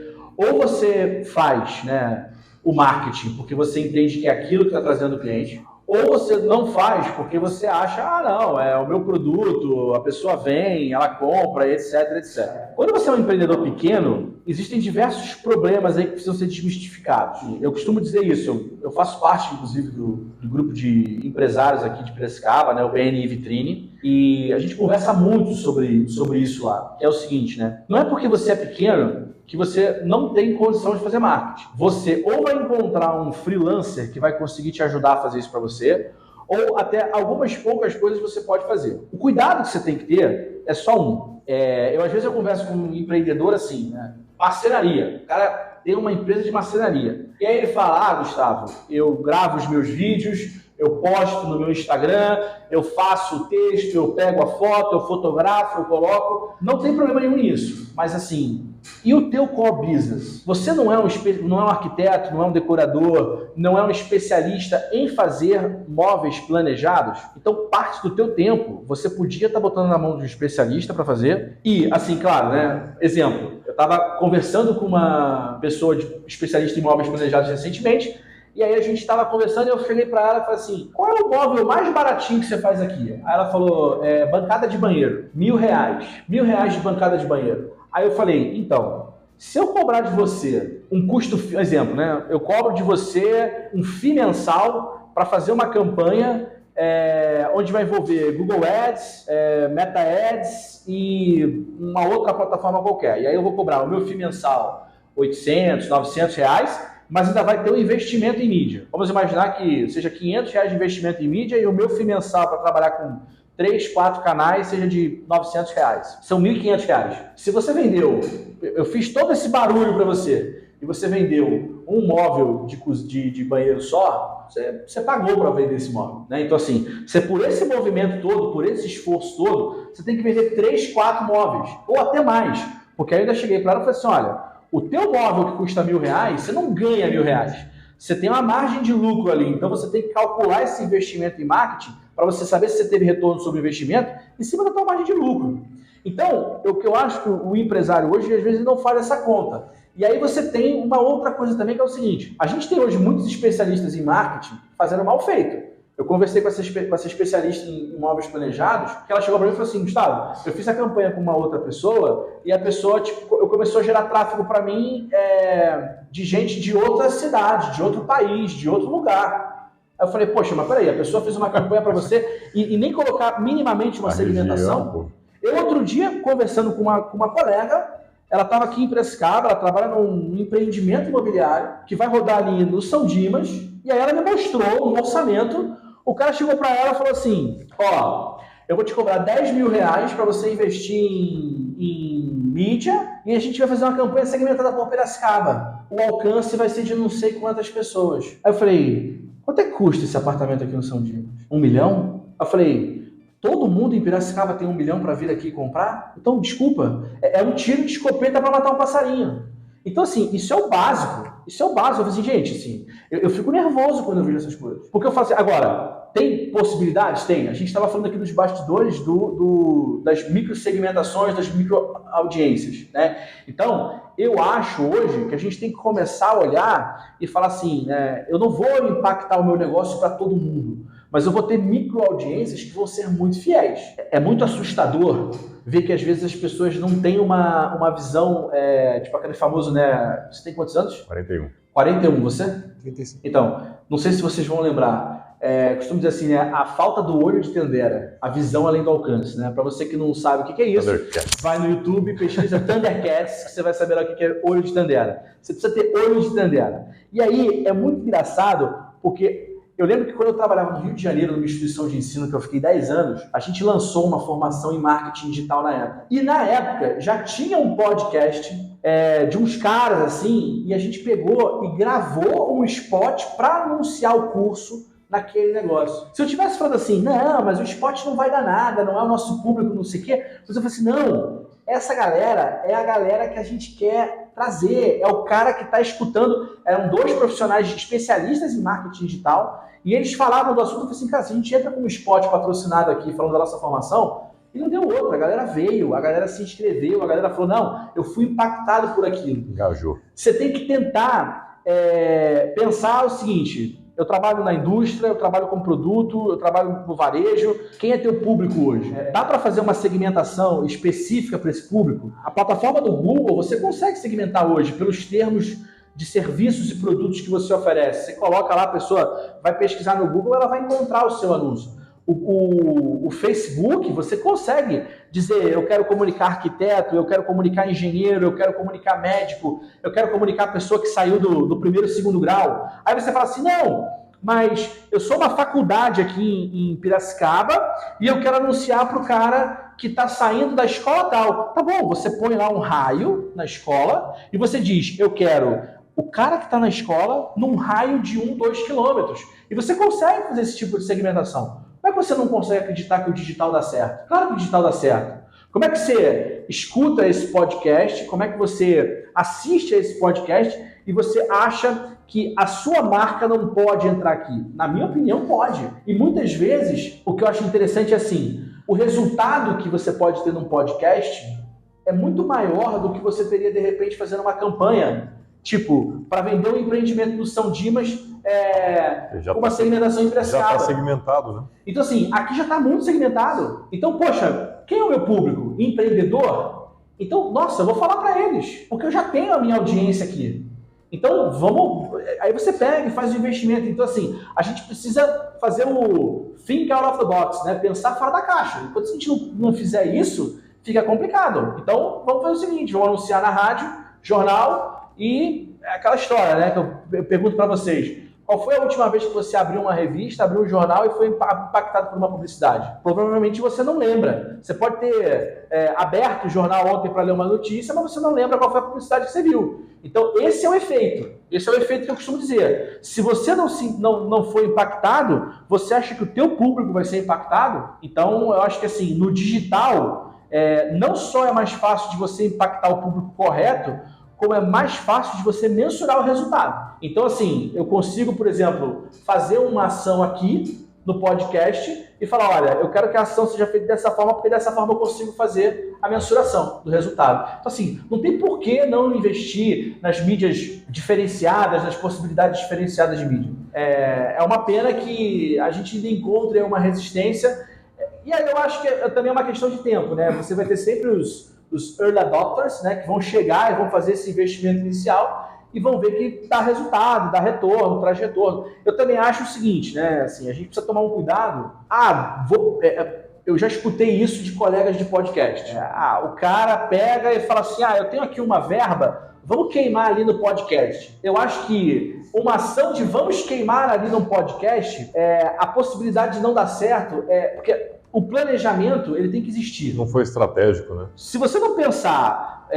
[SPEAKER 3] faz, né, o marketing porque você entende que é aquilo que está trazendo o cliente, ou você não faz porque você acha, não, é o meu produto, a pessoa vem, ela compra, etc, etc. Quando você é um empreendedor pequeno, existem diversos problemas aí que precisam ser desmistificados. Eu costumo dizer isso, eu faço parte, inclusive, do grupo de empresários aqui de Piracicaba, né, o BNI Vitrine, e a gente conversa muito sobre isso lá. É o seguinte, né? Não é porque você é pequeno que você não tem condição de fazer marketing. Você ou vai encontrar um freelancer que vai conseguir te ajudar a fazer isso para você, ou até algumas poucas coisas você pode fazer. O cuidado que você tem que ter é só um. eu às vezes eu converso com um empreendedor assim, né? Marcenaria. O cara tem uma empresa de marcenaria. E aí ele fala, Gustavo, eu gravo os meus vídeos, eu posto no meu Instagram, eu faço o texto, eu pego a foto, eu fotografo, eu coloco. Não tem problema nenhum nisso. Mas assim, e o teu core business? Você não é um arquiteto, não é um decorador, não é um especialista em fazer móveis planejados? Então, parte do teu tempo, você podia estar botando na mão de um especialista para fazer. E, assim, claro, né? Exemplo, eu estava conversando com uma pessoa especialista em móveis planejados recentemente, e aí a gente estava conversando e eu cheguei para ela e falei assim, qual é o móvel mais baratinho que você faz aqui? Aí ela falou, bancada de banheiro, R$1.000. R$1.000 de bancada de banheiro. Aí eu falei, então, se eu cobrar de você um custo, exemplo, né? Eu cobro de você um FII mensal para fazer uma campanha onde vai envolver Google Ads, Meta Ads e uma outra plataforma qualquer. E aí eu vou cobrar o meu FII mensal R$800, R$900, mas ainda vai ter um investimento em mídia. Vamos imaginar que seja R$500 de investimento em mídia e o meu FII mensal para trabalhar com 3, 4 canais seja de R$900. São R$1.500. Se você vendeu, eu fiz todo esse barulho para você, e você vendeu um móvel de banheiro só, você pagou para vender esse móvel. Né? Então assim, você por esse movimento todo, por esse esforço todo, você tem que vender 3, 4 móveis, ou até mais. Porque aí eu ainda cheguei para ela e falei assim, olha, o teu móvel que custa R$1.000, você não ganha R$1.000. Você tem uma margem de lucro ali, então você tem que calcular esse investimento em marketing para você saber se você teve retorno sobre o investimento em cima da tua margem de lucro. Então, o que eu acho que o empresário hoje, às vezes, não faz essa conta. E aí você tem uma outra coisa também, que é o seguinte, a gente tem hoje muitos especialistas em marketing fazendo mal feito. Eu conversei com essa especialista em imóveis planejados, que ela chegou para mim e falou assim, Gustavo, eu fiz a campanha com uma outra pessoa e a pessoa, começou a gerar tráfego para mim de gente de outra cidade, de outro país, de outro lugar. Aí eu falei, poxa, mas peraí, a pessoa fez uma campanha para você e nem colocar minimamente uma segmentação. Eu outro dia, conversando com uma colega, ela estava aqui em Piracicaba, ela trabalha num empreendimento imobiliário que vai rodar ali no São Dimas, e aí ela me mostrou um orçamento. O cara chegou para ela e falou assim, eu vou te cobrar R$10.000 para você investir em mídia e a gente vai fazer uma campanha segmentada por Piracicaba. O alcance vai ser de não sei quantas pessoas. Aí eu falei, quanto é que custa esse apartamento aqui no São Dimas? 1 milhão? Eu falei, todo mundo em Piracicaba tem 1 milhão para vir aqui comprar? Então, desculpa, é um tiro de escopeta para matar um passarinho. Então, assim, isso é o básico. Isso é o básico. Eu falei assim, gente, assim, eu fico nervoso quando eu vejo essas coisas. Porque eu falo assim, agora, tem possibilidades? Tem. A gente estava falando aqui dos bastidores das microsegmentações, das microaudiências, né? Então, eu acho hoje que a gente tem que começar a olhar e falar assim, né, eu não vou impactar o meu negócio para todo mundo, mas eu vou ter microaudiências que vão ser muito fiéis. É muito assustador ver que às vezes as pessoas não têm uma visão, tipo aquele famoso, né? Você tem quantos anos?
[SPEAKER 1] 41.
[SPEAKER 3] 41, você?
[SPEAKER 2] 35.
[SPEAKER 3] Então, não sei se vocês vão lembrar, costumo dizer assim, né? A falta do olho de Tandera, a visão além do alcance, né? Para você que não sabe o que é isso, vai no YouTube, pesquisa Thundercats, que você vai saber o que é olho de Tandera. Você precisa ter olho de Tandera. E aí, é muito engraçado, porque eu lembro que quando eu trabalhava no Rio de Janeiro, numa instituição de ensino que eu fiquei 10 anos, a gente lançou uma formação em marketing digital na época. E na época já tinha um podcast de uns caras assim, e a gente pegou e gravou um spot para anunciar o curso naquele negócio. Se eu tivesse falado assim, não, mas o spot não vai dar nada, não é o nosso público, não sei o quê, mas eu falei assim, não, essa galera é a galera que a gente quer trazer, é o cara que está escutando. Eram 2 profissionais especialistas em marketing digital, e eles falavam do assunto. Eu falei assim, cara, se a gente entra com um spot patrocinado aqui, falando da nossa formação, e não deu outra, a galera veio, a galera se inscreveu, a galera falou, não, eu fui impactado por aquilo.
[SPEAKER 1] Engajou. Você
[SPEAKER 3] tem que tentar pensar o seguinte, eu trabalho na indústria, eu trabalho com produto, eu trabalho no varejo. Quem é teu público hoje? Dá para fazer uma segmentação específica para esse público? A plataforma do Google, você consegue segmentar hoje pelos termos de serviços e produtos que você oferece. Você coloca lá, a pessoa vai pesquisar no Google, ela vai encontrar o seu anúncio. O Facebook, você consegue dizer, eu quero comunicar arquiteto, eu quero comunicar engenheiro, eu quero comunicar médico, eu quero comunicar pessoa que saiu do primeiro e segundo grau. Aí você fala assim, não, mas eu sou uma faculdade aqui em Piracicaba e eu quero anunciar para o cara que está saindo da escola tal. Tá bom, você põe lá um raio na escola e você diz, eu quero o cara que está na escola num raio de 1-2 quilômetros. E você consegue fazer esse tipo de segmentação. Como é que você não consegue acreditar que o digital dá certo? Claro que o digital dá certo. Como é que você escuta esse podcast? Como é que você assiste a esse podcast e você acha que a sua marca não pode entrar aqui? Na minha opinião, pode. E muitas vezes, o que eu acho interessante é assim, o resultado que você pode ter num podcast é muito maior do que você teria, de repente, fazendo uma campanha, tipo, para vender um empreendimento no São Dimas com uma segmentação em Piracicaba.
[SPEAKER 1] Já está segmentado, né?
[SPEAKER 3] Então, assim, aqui já está muito segmentado. Então, poxa, quem é o meu público? Empreendedor? Então, nossa, eu vou falar para eles, porque eu já tenho a minha audiência aqui. Então, vamos... Aí você pega e faz o investimento. Então, assim, a gente precisa fazer o think out of the box, né? Pensar fora da caixa. Enquanto a gente não fizer isso, fica complicado. Então, vamos fazer o seguinte, vamos anunciar na rádio, jornal e aquela história, né? Que eu pergunto para vocês. Qual foi a última vez que você abriu uma revista, abriu um jornal e foi impactado por uma publicidade? Provavelmente você não lembra. Você pode ter aberto o jornal ontem para ler uma notícia, mas você não lembra qual foi a publicidade que você viu. Então, esse é o efeito. Esse é o efeito que eu costumo dizer. Se você não foi impactado, você acha que o teu público vai ser impactado? Então, eu acho que assim, no digital, não só é mais fácil de você impactar o público correto, como é mais fácil de você mensurar o resultado. Então, assim, eu consigo, por exemplo, fazer uma ação aqui no podcast e falar, olha, eu quero que a ação seja feita dessa forma, porque dessa forma eu consigo fazer a mensuração do resultado. Então, assim, não tem por que não investir nas mídias diferenciadas, nas possibilidades diferenciadas de mídia. É uma pena que a gente ainda encontre uma resistência, e aí eu acho que também é uma questão de tempo, né? Você vai ter sempre os early adopters, né, que vão chegar e vão fazer esse investimento inicial e vão ver que dá resultado, dá retorno, traz retorno. Eu também acho o seguinte, né, assim, a gente precisa tomar um cuidado. Eu já escutei isso de colegas de podcast. O cara pega e fala assim, eu tenho aqui uma verba, vamos queimar ali no podcast. Eu acho que uma ação de vamos queimar ali no podcast, a possibilidade de não dar certo porque o planejamento, ele tem que existir.
[SPEAKER 1] Não foi estratégico, né?
[SPEAKER 3] Se você não pensar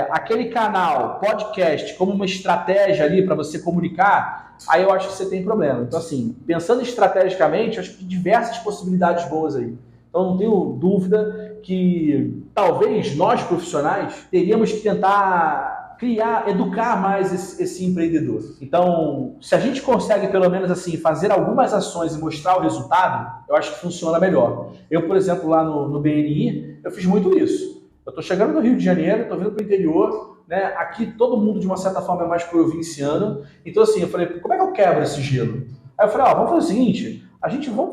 [SPEAKER 3] aquele canal, podcast, como uma estratégia ali para você comunicar, aí eu acho que você tem problema. Então, assim, pensando estrategicamente, eu acho que tem diversas possibilidades boas aí. Então, não tenho dúvida que talvez nós, profissionais, teríamos que tentar educar mais esse empreendedor. Então, se a gente consegue, pelo menos assim, fazer algumas ações e mostrar o resultado, eu acho que funciona melhor. Eu, por exemplo, lá no BNI, eu fiz muito isso. Eu estou chegando no Rio de Janeiro, estou vindo para o interior, né? Aqui todo mundo, de uma certa forma, é mais provinciano. Então, assim, eu falei, como é que eu quebro esse gelo? Aí eu falei, vamos fazer o seguinte, vamos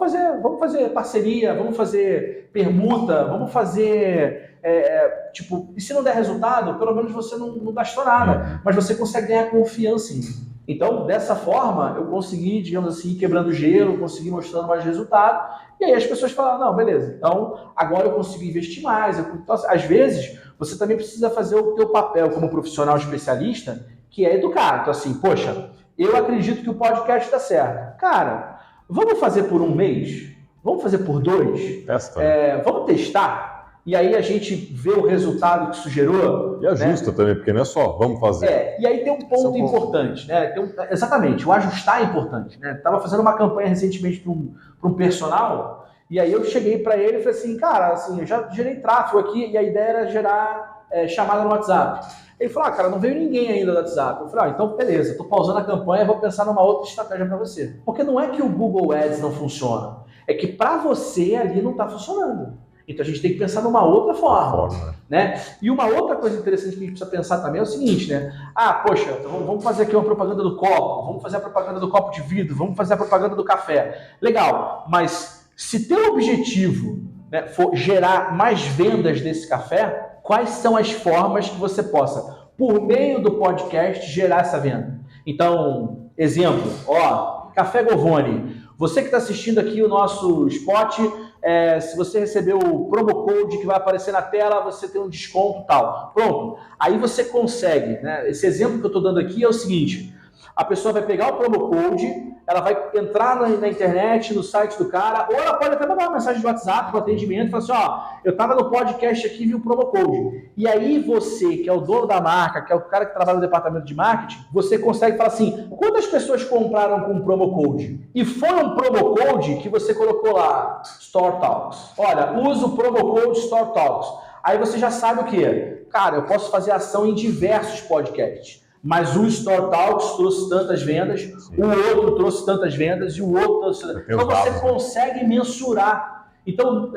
[SPEAKER 3] fazer parceria, vamos fazer permuta, vamos fazer... e se não der resultado, pelo menos você não gastou nada, mas você consegue ganhar confiança em mim. Então, dessa forma, eu consegui, digamos assim, quebrando gelo, consegui mostrando mais resultado, e aí as pessoas falaram, não, beleza, então agora eu consigo investir mais. Então, às vezes, você também precisa fazer o teu papel como profissional especialista, que é educar. Então, assim, poxa, eu acredito que o podcast dá certo. Cara, vamos fazer por 1 mês? Vamos fazer por 2?
[SPEAKER 1] Testa.
[SPEAKER 3] Vamos testar? E aí a gente vê o resultado que isso gerou.
[SPEAKER 1] E ajusta, né? Também, porque não é só vamos fazer.
[SPEAKER 3] E aí tem um ponto importante, né? Exatamente, o ajustar é importante, né? Estava fazendo uma campanha recentemente para um personal, e aí eu cheguei para ele e falei assim, cara, assim, eu já gerei tráfego aqui, e a ideia era gerar chamada no WhatsApp. Ele falou, cara, não veio ninguém ainda do WhatsApp. Eu falei, então beleza, estou pausando a campanha, vou pensar numa outra estratégia para você. Porque não é que o Google Ads não funciona, é que para você ali não está funcionando. Então a gente tem que pensar numa outra forma, né? E uma outra coisa interessante que a gente precisa pensar também é o seguinte, né? Poxa, vamos fazer aqui uma propaganda do copo, vamos fazer a propaganda do copo de vidro, vamos fazer a propaganda do café. Legal, mas se teu objetivo, né, for gerar mais vendas desse café, quais são as formas que você possa, por meio do podcast, gerar essa venda? Então, exemplo, Café Govone. Você que está assistindo aqui o nosso spot, se você receber o promo code que vai aparecer na tela, você tem um desconto tal. Pronto. Aí você consegue, né? Esse exemplo que eu estou dando aqui é o seguinte, a pessoa vai pegar o promo code, ela vai entrar na internet, no site do cara, ou ela pode até mandar uma mensagem de WhatsApp para o atendimento e falar assim, ó, eu estava no podcast aqui e vi o promo code. E aí você, que é o dono da marca, que é o cara que trabalha no departamento de marketing, você consegue falar assim, quantas pessoas compraram com o promo code? E foi um promo code que você colocou lá, Store Talks. Olha, usa o promo code Store Talks. Aí você já sabe o que? Cara, eu posso fazer ação em diversos podcasts. Mas o Store Talks trouxe tantas vendas, o outro trouxe tantas vendas e o outro trouxe... Então você consegue mensurar. Então,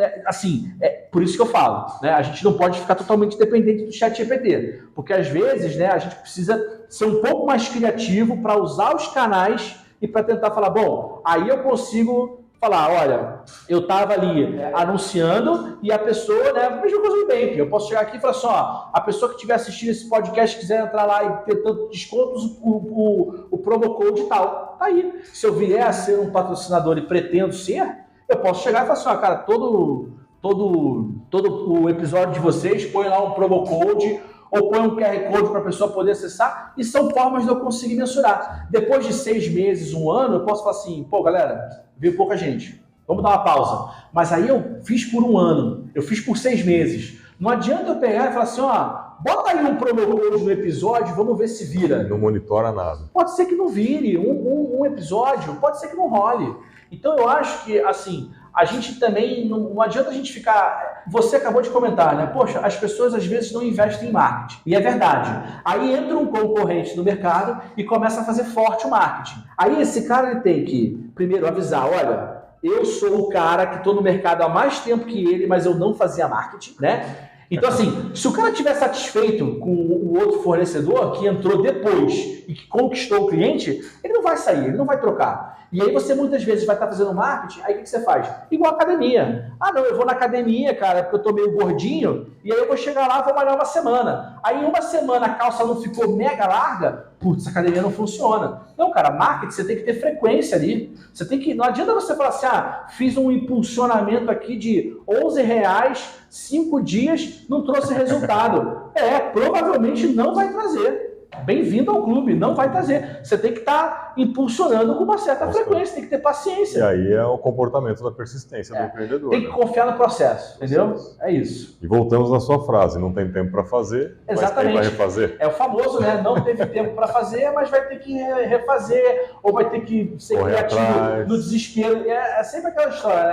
[SPEAKER 3] por isso que eu falo, né? A gente não pode ficar totalmente dependente do ChatGPT, porque às vezes, né, a gente precisa ser um pouco mais criativo para usar os canais e para tentar falar, bom, aí eu consigo falar, olha, eu estava ali anunciando e a pessoa, né, a mesma coisa do Bemp, eu posso chegar aqui e falar assim, ó, a pessoa que estiver assistindo esse podcast quiser entrar lá e ter tanto descontos, o promo code e tal, tá aí. Se eu vier a ser um patrocinador e pretendo ser, eu posso chegar e falar assim, ó, cara, todo o episódio de vocês põe lá um promo code ou põe um QR Code para a pessoa poder acessar, e são formas de eu conseguir mensurar. Depois de 6 meses, 1 ano, eu posso falar assim, pô, galera, veio pouca gente, vamos dar uma pausa. Mas aí eu fiz por 1 ano, eu fiz por 6 meses. Não adianta eu pegar e falar assim, ó, bota aí um promo code no episódio, vamos ver se vira.
[SPEAKER 1] Não monitora nada.
[SPEAKER 3] Pode ser que não vire um episódio, pode ser que não role. Então eu acho que, assim, a gente também, não adianta a gente ficar... Você acabou de comentar, né? Poxa, as pessoas às vezes não investem em marketing. E é verdade. Aí entra um concorrente no mercado e começa a fazer forte o marketing. Aí esse cara ele tem que, primeiro, avisar, olha, eu sou o cara que estou no mercado há mais tempo que ele, mas eu não fazia marketing, né? Então, assim, se o cara estiver satisfeito com o outro fornecedor que entrou depois e que conquistou o cliente, ele não vai sair, ele não vai trocar. E aí você muitas vezes vai estar fazendo marketing, aí o que você faz? Igual academia. Ah, não, eu vou na academia, cara, porque eu tô meio gordinho, e aí eu vou chegar lá e vou malhar 1 semana. Aí em 1 semana a calça não ficou mega larga, putz, a academia não funciona. Não, cara, marketing você tem que ter frequência ali. Você tem que, não adianta você falar assim, ah, fiz um impulsionamento aqui de R$11, 5 dias, não trouxe resultado. Provavelmente não vai trazer. Bem-vindo ao clube, não vai trazer. Você tem que estar impulsionando com uma certa frequência, tem que ter paciência.
[SPEAKER 1] E aí é o comportamento da persistência do empreendedor.
[SPEAKER 3] Tem que confiar no processo, entendeu? É isso.
[SPEAKER 1] E voltamos na sua frase, não tem tempo para fazer,
[SPEAKER 3] exatamente.
[SPEAKER 1] Mas tem para refazer.
[SPEAKER 3] É o famoso, né? Não teve tempo para fazer, mas vai ter que refazer, ou vai ter que ser
[SPEAKER 1] correr
[SPEAKER 3] criativo
[SPEAKER 1] atrás.
[SPEAKER 3] No desespero. É sempre aquela história,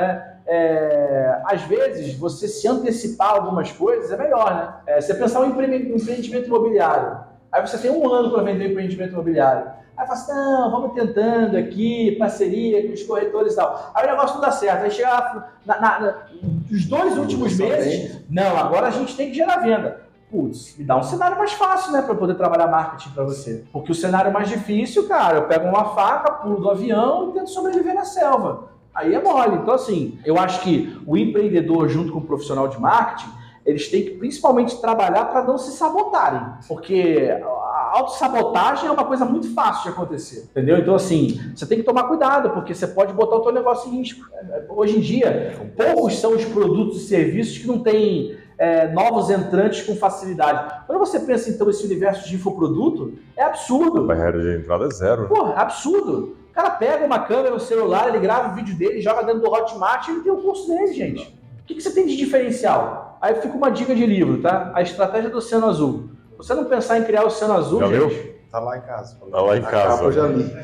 [SPEAKER 3] né? Às vezes, você se antecipar algumas coisas é melhor, né? Você pensar um empreendimento imobiliário. Aí você tem 1 ano para vender o empreendimento imobiliário. Aí fala assim, não, vamos tentando aqui, parceria com os corretores e tal. Aí o negócio não dá certo. Aí chega nos 2 últimos meses, não, agora a gente tem que gerar venda. Putz, me dá um cenário mais fácil, né, para poder trabalhar marketing para você. Porque o cenário mais difícil, cara, eu pego uma faca, pulo do avião e tento sobreviver na selva. Aí é mole. Então, assim, eu acho que o empreendedor junto com o profissional de marketing, eles têm que principalmente trabalhar para não se sabotarem, porque a autossabotagem é uma coisa muito fácil de acontecer, entendeu? Então, assim, você tem que tomar cuidado, porque você pode botar o teu negócio em risco. Hoje em dia, poucos são os produtos e serviços que não têm novos entrantes com facilidade. Quando você pensa, então, esse universo de infoproduto, é absurdo.
[SPEAKER 1] A barreira de entrada é 0.
[SPEAKER 3] Pô, absurdo. O cara pega uma câmera no celular, ele grava o vídeo dele, joga dentro do Hotmart e ele tem o curso dele, gente. O que você tem de diferencial? Aí fica uma dica de livro, tá? A estratégia do Oceano Azul. Você não pensar em criar o Oceano Azul,
[SPEAKER 1] já
[SPEAKER 3] gente...
[SPEAKER 1] leu?
[SPEAKER 2] Tá lá em casa.
[SPEAKER 1] Tá lá em casa.
[SPEAKER 2] Eu já li.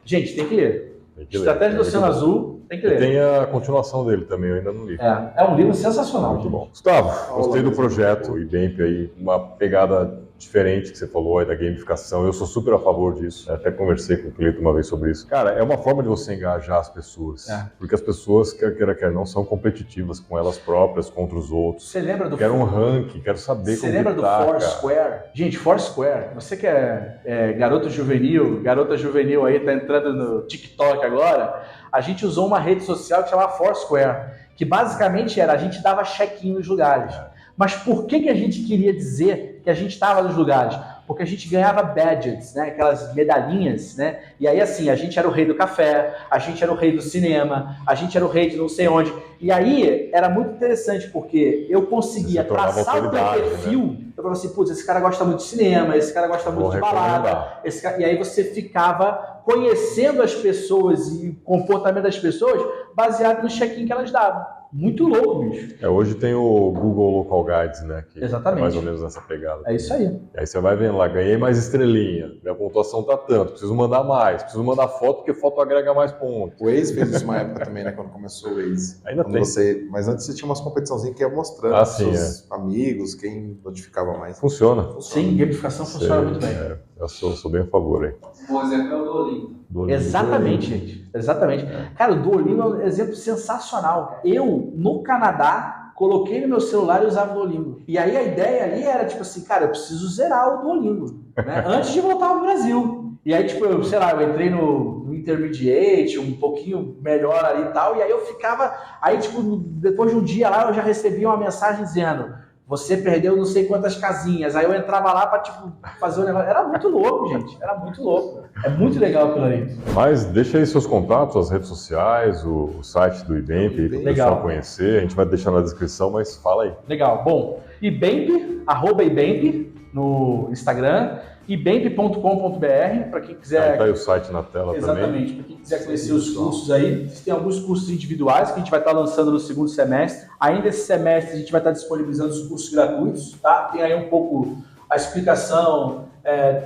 [SPEAKER 3] Gente, tem que ler. Estratégia do Oceano Azul, tem que ler.
[SPEAKER 1] E tem a continuação dele também, eu ainda não li.
[SPEAKER 3] É um livro sensacional.
[SPEAKER 1] Muito bom. Gustavo, gostei do projeto, o Ibemp aí, uma pegada diferente que você falou aí da gamificação. Eu sou super a favor disso. Até conversei com o Cleito uma vez sobre isso. Cara, é uma forma de você engajar as pessoas. Porque as pessoas, quer não, são competitivas com elas próprias, contra os outros.
[SPEAKER 3] Você lembra do...
[SPEAKER 1] Quero um ranking, quero saber como
[SPEAKER 3] Você lembra do Foursquare? Gente, Foursquare, você que é garota juvenil aí, tá entrando no TikTok agora, a gente usou uma rede social que chamava Foursquare, que basicamente a gente dava check-in nos lugares. Mas por que a gente queria dizer que a gente estava nos lugares? porque a gente ganhava badges, né? Aquelas medalhinhas, né? E aí, assim, a gente era o rei do café, a gente era o rei do cinema, a gente era o rei de não sei onde. E aí, era muito interessante, porque eu conseguia traçar o teu perfil, né? Eu falava assim, putz, esse cara gosta muito de cinema, esse cara gosta muito de balada. E aí você ficava conhecendo as pessoas e o comportamento das pessoas baseado no check-in que elas davam. Muito louco, bicho.
[SPEAKER 1] Hoje tem o Google Local Guides, né? Que
[SPEAKER 3] exatamente.
[SPEAKER 1] É mais ou menos nessa pegada.
[SPEAKER 3] É isso aí.
[SPEAKER 1] E aí você vai vendo lá, ganhei mais estrelinha, minha pontuação tá tanto, preciso mandar mais, preciso mandar foto, porque foto agrega mais pontos.
[SPEAKER 2] O Waze fez isso uma época também, né? Quando começou o Waze.
[SPEAKER 1] Ainda
[SPEAKER 2] quando
[SPEAKER 1] tem.
[SPEAKER 2] Mas antes você tinha umas competiçãozinhas que ia mostrando seus amigos, quem notificava mais.
[SPEAKER 1] Funciona.
[SPEAKER 3] Sim, gamificação funciona muito bem.
[SPEAKER 1] Eu sou bem a favor aí.
[SPEAKER 4] Um exemplo é o Duolingo.
[SPEAKER 3] Exatamente, gente. Exatamente. Cara, o Duolingo é um exemplo sensacional. Eu, no Canadá, coloquei no meu celular e usava o Duolingo. E aí a ideia ali era, tipo assim, cara, eu preciso zerar o Duolingo, né? Antes de voltar ao Brasil. E aí, tipo, eu entrei no Intermediate, um pouquinho melhor ali e tal, e aí eu ficava... Aí, tipo, depois de um dia lá, eu já recebia uma mensagem dizendo... Você perdeu não sei quantas casinhas. Aí eu entrava lá pra, tipo, fazer o negócio. Era muito louco, gente. Era muito louco. É muito legal aquilo ali.
[SPEAKER 1] Mas deixa aí seus contatos, as redes sociais, o site do Ibemp, para o pessoal conhecer. A gente vai deixar na descrição, mas fala aí.
[SPEAKER 3] Legal. Bom, Ibemp, @Ibemp no Instagram. ibemp.com.br, para quem quiser...
[SPEAKER 1] Tá aí o site na tela.
[SPEAKER 3] Exatamente,
[SPEAKER 1] também.
[SPEAKER 3] Para quem quiser conhecer os cursos aí. Tem alguns cursos individuais que a gente vai estar lançando no segundo semestre. Ainda esse semestre a gente vai estar disponibilizando os cursos gratuitos, tá? Tem aí um pouco a explicação,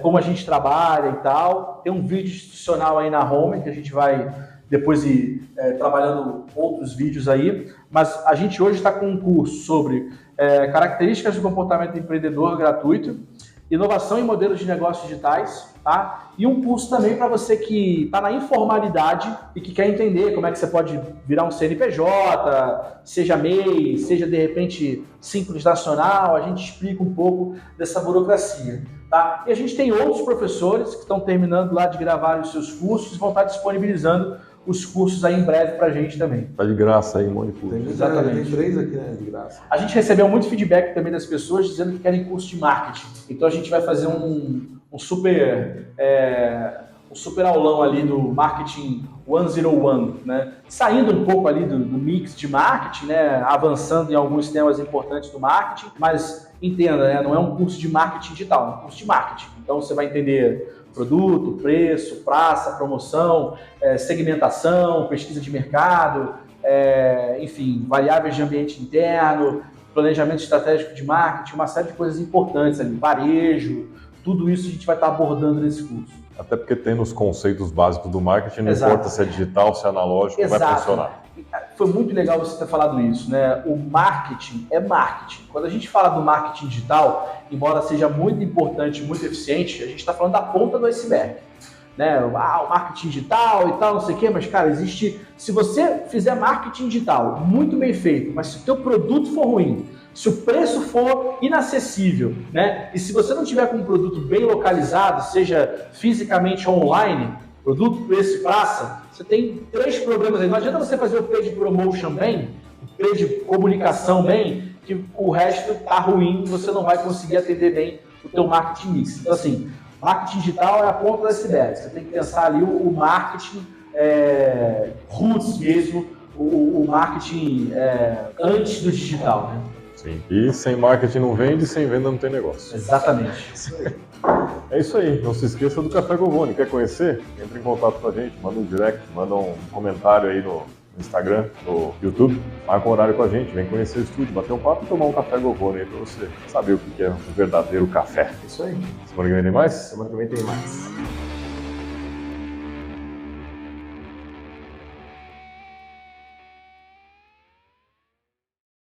[SPEAKER 3] como a gente trabalha e tal. Tem um vídeo institucional aí na home que a gente vai depois ir trabalhando outros vídeos aí. Mas a gente hoje está com um curso sobre características do comportamento empreendedor gratuito, inovação em modelos de negócios digitais, tá? E um curso também para você que está na informalidade e que quer entender como é que você pode virar um CNPJ, seja MEI, seja de repente Simples Nacional. A gente explica um pouco dessa burocracia, tá? E a gente tem outros professores que estão terminando lá de gravar os seus cursos e vão estar disponibilizando os cursos aí em breve pra gente também.
[SPEAKER 1] Tá de graça aí, um monte de curso.
[SPEAKER 2] Tem 3 aqui, né, de graça.
[SPEAKER 3] A gente recebeu muito feedback também das pessoas dizendo que querem curso de marketing. Então a gente vai fazer um super aulão ali do marketing 101, né? Saindo um pouco ali do mix de marketing, né? Avançando em alguns temas importantes do marketing, mas entenda, né? Não é um curso de marketing digital, é um curso de marketing. Então você vai entender produto, preço, praça, promoção, segmentação, pesquisa de mercado, enfim, variáveis de ambiente interno, planejamento estratégico de marketing, uma série de coisas importantes ali, varejo, tudo isso a gente vai estar abordando nesse curso.
[SPEAKER 1] Até porque tem nos conceitos básicos do marketing, não importa se é digital, se é analógico, vai funcionar.
[SPEAKER 3] Foi muito legal você ter falado isso, né? O marketing é marketing. Quando a gente fala do marketing digital, embora seja muito importante, muito eficiente, a gente está falando da ponta do iceberg, né? O marketing digital e tal, não sei o quê, mas, cara, existe... Se você fizer marketing digital muito bem feito, mas se o teu produto for ruim, se o preço for inacessível, né? E se você não tiver com um produto bem localizado, seja fisicamente ou online, produto, preço e praça, você tem 3 problemas aí. Não adianta você fazer o paid promotion bem, o paid comunicação bem, que o resto tá ruim e você não vai conseguir atender bem o teu marketing mix. Então, assim, marketing digital é a ponta da iceberg. Você tem que pensar ali o marketing roots mesmo, o marketing antes do digital, né?
[SPEAKER 1] Sim. E sem marketing não vende, sem venda não tem negócio.
[SPEAKER 3] Exatamente.
[SPEAKER 1] É isso aí. Não se esqueça do Café Govone. Quer conhecer? Entre em contato com a gente. Manda um direct, manda um comentário aí no Instagram, no YouTube. Marca um horário com a gente. Vem conhecer o estúdio, bater um papo e tomar um Café Govone aí pra você saber o que é um verdadeiro café.
[SPEAKER 2] Isso aí.
[SPEAKER 1] Semana que vem tem mais?
[SPEAKER 2] Semana que vem tem mais.